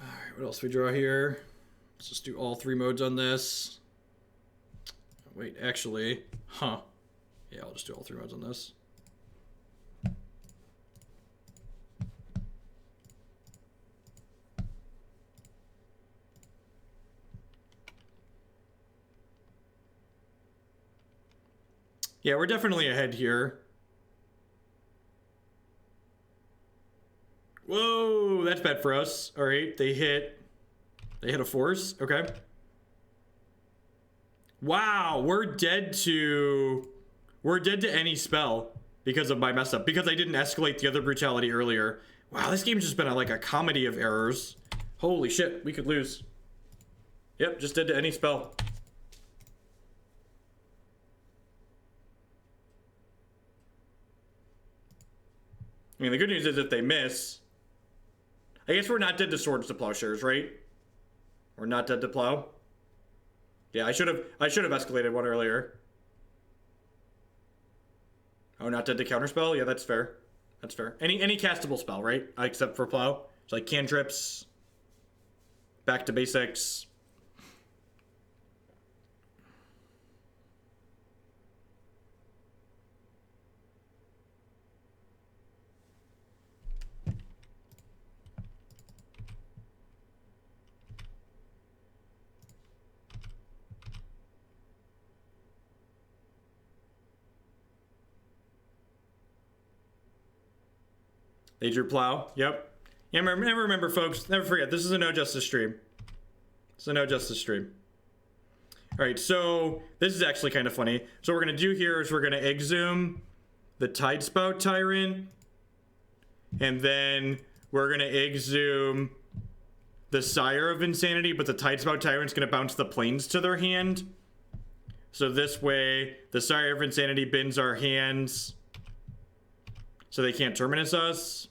All right, what else we draw here? Let's just do all 3 modes on this. Wait, actually, huh. Yeah, I'll just do all 3 modes on this. Yeah, we're definitely ahead here. Whoa, that's bad for us. All right, they hit a force. Okay. Wow, we're dead to any spell because of my mess up. Because I didn't escalate the other brutality earlier. Wow, this game's just been like a comedy of errors. Holy shit, we could lose. Yep, just dead to any spell. I mean, the good news is if they miss, I guess we're not dead to Swords to Plowshares, right? We're not dead to Plow. Yeah, I should have escalated one earlier. Oh, not dead to Counterspell? Yeah, that's fair. That's fair. Any castable spell, right? Except for Plow. It's like cantrips. Back to basics. They drew Plow. Yep. Yeah, never remember, folks. Never forget. This is a No Justice stream. It's a No Justice stream. All right, so this is actually kind of funny. So what we're going to do here is we're going to Exhume the Tidespout Tyrant. And then we're going to Exhume the Sire of Insanity, but the Tidespout Tyrant's going to bounce the planes to their hand. So this way, the Sire of Insanity bins our hands so they can't Terminus us.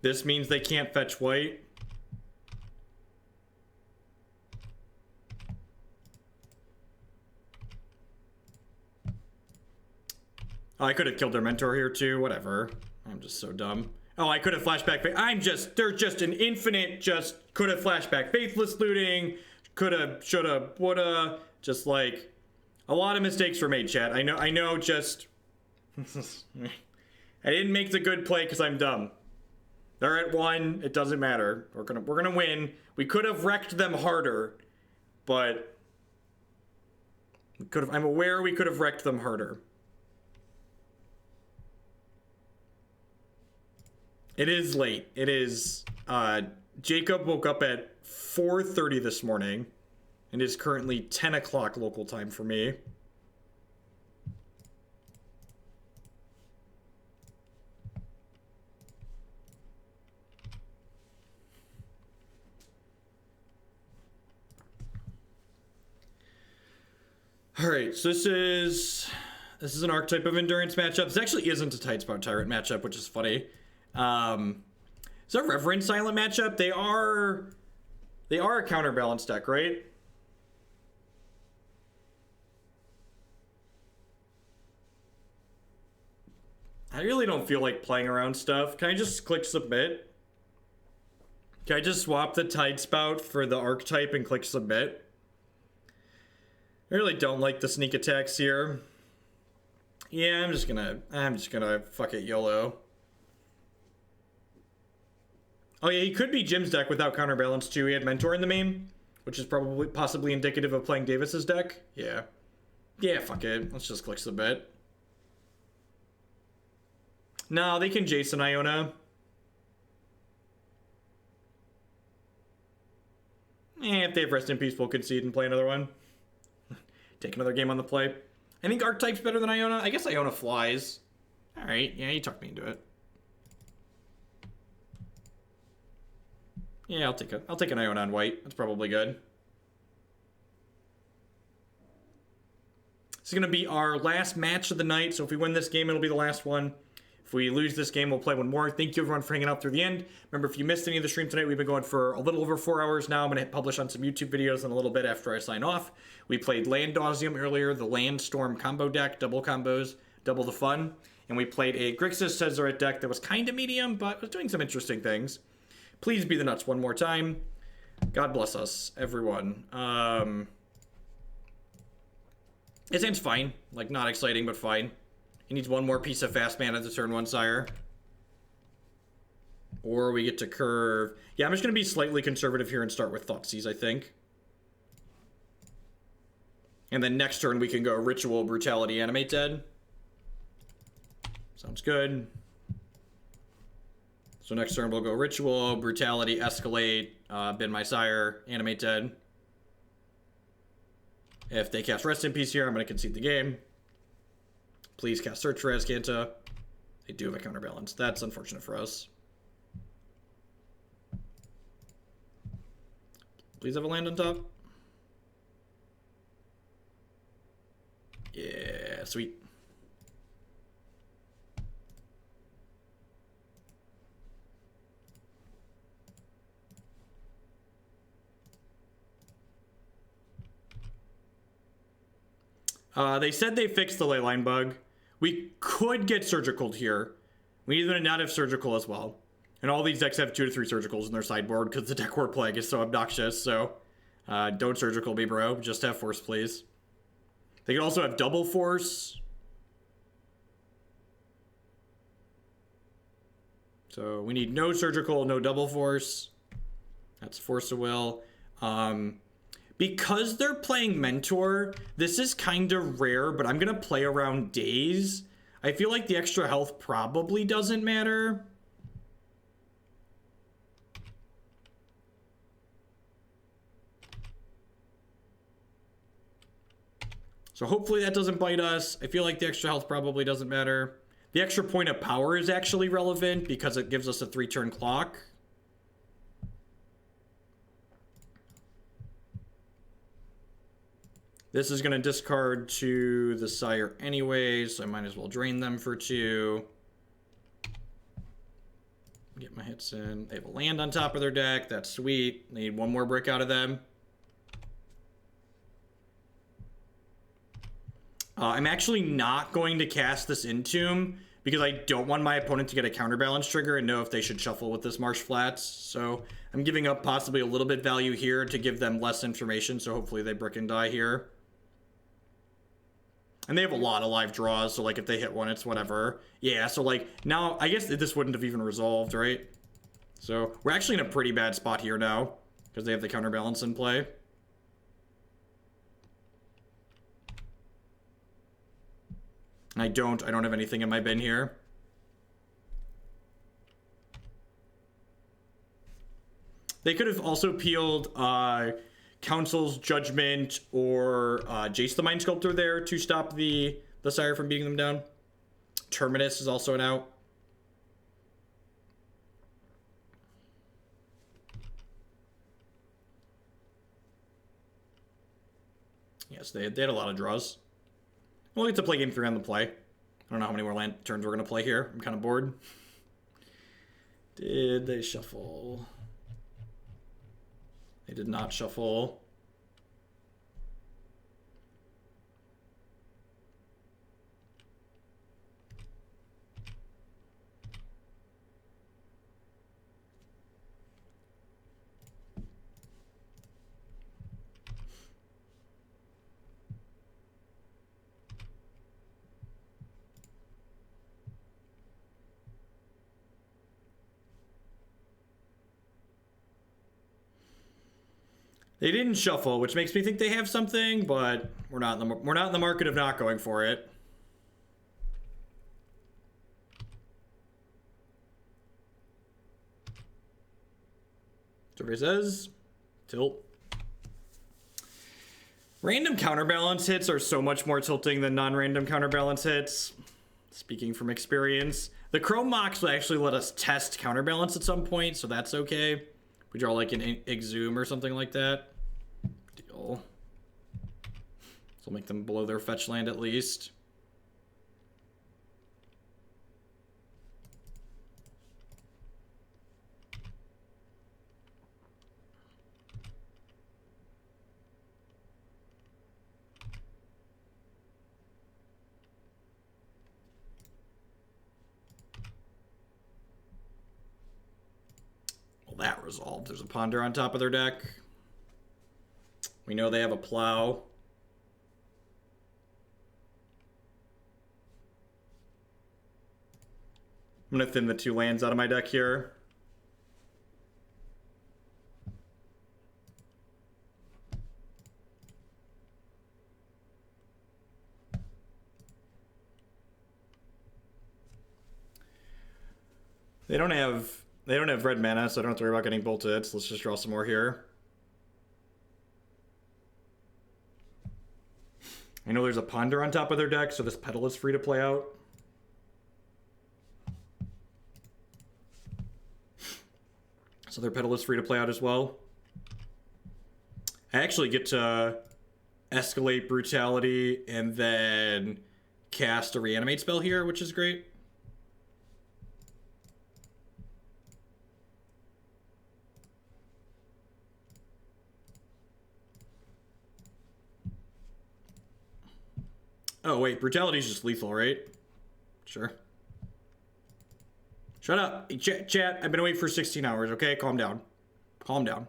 This means they can't fetch white. Oh, I could have killed their mentor here too. Whatever. I'm just so dumb. Oh, I could have flashback. They're just an infinite, could have flashback. Faithless Looting. Coulda, shoulda, woulda. Just like a lot of mistakes were made, chat. I know, just. I didn't make the good play because I'm dumb. They're at 1. It doesn't matter. We're gonna win. We could have wrecked them harder, but I'm aware we could have wrecked them harder. It is late. It is, Jacob woke up at 4:30 this morning. It is currently 10 o'clock local time for me. All right, so this is an Archetype of Endurance matchup. This actually isn't a Tidespout Tyrant matchup, which is funny. It's a Reverent Silent matchup. They are a counterbalance deck, right? I really don't feel like playing around stuff. Can I just click submit? Can I just swap the Tidespout for the Archetype and click submit? I really don't like the sneak attacks here. Yeah, I'm just gonna fuck it YOLO. Oh yeah, he could be Jim's deck without counterbalance too. He had Mentor in the main, which is possibly indicative of playing Davis's deck. Yeah. Yeah, fuck it. Let's just click submit. No, they can Jason Iona. If they have Rest in Peace, we'll concede and play another one. Take another game on the play. I think Archetype's better than Iona. I guess Iona flies. Alright, yeah, you talked me into it. Yeah, I'll take an Iona on white. That's probably good. This is gonna be our last match of the night, so if we win this game, it'll be the last one. If we lose this game, we'll play one more. Thank you everyone for hanging out through the end. Remember, if you missed any of the stream tonight, we've been going for a little over 4 hours now. I'm going to publish on some YouTube videos in a little bit after I sign off. We played Land Dausium earlier, the Land Storm combo deck, double combos, double the fun. And we played a Grixis Tezzeret deck that was kind of medium, but was doing some interesting things. Please be the nuts one more time. God bless us, everyone. His hand's fine. Like, not exciting, but fine. He needs one more piece of fast mana to turn one Sire. Or we get to curve. Yeah, I'm just going to be slightly conservative here and start with Thoughtseize, I think. And then next turn we can go Ritual, Brutality, Animate Dead. Sounds good. So next turn we'll go Ritual, Brutality, Escalate, Bin My Sire, Animate Dead. If they cast Rest in Peace here, I'm going to concede the game. Please cast Search for Azcanta. They do have a counterbalance. That's unfortunate for us. Please have a land on top. Yeah, sweet. They said they fixed the Leyline bug. We could get Surgical here. We need to not have Surgical as well. And all these decks have 2 to 3 Surgicals in their sideboard because the deck War Plague is so obnoxious. So don't Surgical me, bro. Just have Force, please. They could also have Double Force. So we need no Surgical, no Double Force. That's Force of Will. Because they're playing Mentor, this is kind of rare, but I'm going to play around Daze. I feel like the extra health probably doesn't matter. So hopefully that doesn't bite us. I feel like the extra health probably doesn't matter. The extra point of power is actually relevant because it gives us a 3-turn clock. This is going to discard to the Sire anyways, so I might as well drain them for 2. Get my hits in. They have a land on top of their deck. That's sweet. They need one more brick out of them. I'm actually not going to cast this Entomb because I don't want my opponent to get a counterbalance trigger and know if they should shuffle with this Marsh Flats. So I'm giving up possibly a little bit value here to give them less information, so hopefully they brick and die here. And they have a lot of live draws, so like if they hit one, it's whatever. Yeah, so like now, I guess this wouldn't have even resolved, right? So we're actually in a pretty bad spot here now because they have the counterbalance in play. I don't have anything in my bin here. They could have also peeled Council's Judgment or Jace the Mind Sculptor there to stop the Sire from beating them down. Terminus is also an out. Yes, they had a lot of draws. We'll get to play game 3 on the play. I don't know how many more land turns we're going to play here. I'm kind of bored. Did they shuffle? They did not shuffle. They didn't shuffle, which makes me think they have something, but we're not in the market of not going for it. Survey says tilt. Random counterbalance hits are so much more tilting than non-random counterbalance hits. Speaking from experience, the Chrome Mox will actually let us test counterbalance at some point, so that's okay. We draw like an Exhume or something like that. Deal. So we'll make them below their fetch land at least. That resolved. There's a Ponder on top of their deck. We know they have a Plow. I'm going to thin the 2 lands out of my deck here. They don't have red mana, so I don't have to worry about getting bolted. So let's just draw some more here. I know there's a Ponder on top of their deck, so this Petal is free to play out. So their Petal is free to play out as well. I actually get to escalate Brutality and then cast a Reanimate spell here, which is great. Oh, wait, Brutality is just lethal, right? Sure. Shut up. Hey, chat, I've been awake for 16 hours, okay? Calm down. Calm down.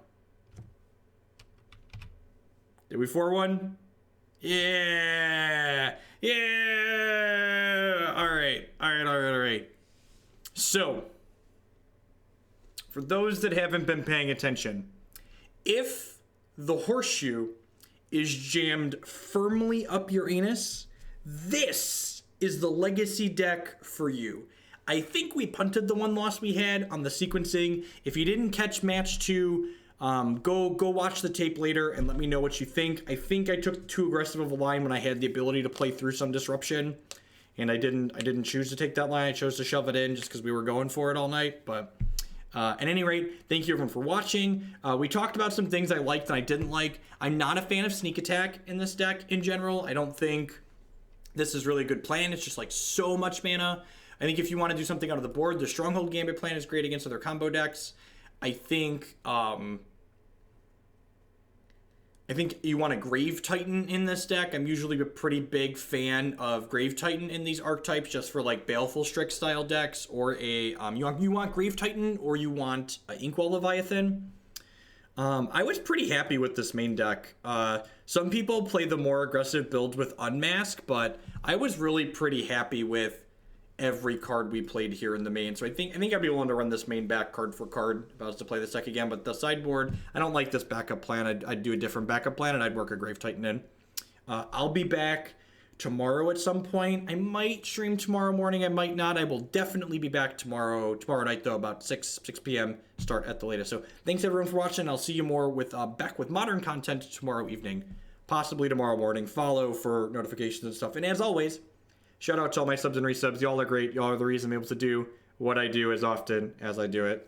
Did we 4-1? Yeah! Yeah! Alright. So, for those that haven't been paying attention, if the Horseshoe is jammed firmly up your anus, this is the legacy deck for you. I think we punted the one loss we had on the sequencing. If you didn't catch match 2, go watch the tape later and let me know what you think. I think I took too aggressive of a line when I had the ability to play through some disruption, and I didn't choose to take that line. I chose to shove it in just because we were going for it all night. But at any rate, thank you everyone for watching. We talked about some things I liked and I didn't like. I'm not a fan of Sneak Attack in this deck in general. I don't think this is really a good plan. It's just like so much mana. I think if you want to do something out of the board, the Stronghold Gambit plan is great against other combo decks. I think you want a Grave Titan in this deck. I'm usually a pretty big fan of Grave Titan in these archetypes, just for like Baleful Strix style decks, or a you want Grave Titan or you want Inkwell Leviathan. I was pretty happy with this main deck. Some people play the more aggressive build with Unmask, but I was really pretty happy with every card we played here in the main. So I think I'd be willing to run this main back card for card if I was to play this deck again. But the sideboard, I don't like this backup plan. I'd do a different backup plan, and I'd work a Grave Titan in. I'll be back tomorrow at some point. I might stream tomorrow morning. I might not. I will definitely be back tomorrow night, though, about 6 p.m. start at the latest. So thanks, everyone, for watching. I'll see you more with back with modern content tomorrow evening, possibly tomorrow morning. Follow for notifications and stuff. And as always, shout out to all my subs and resubs. Y'all are great. Y'all are the reason I'm able to do what I do as often as I do it.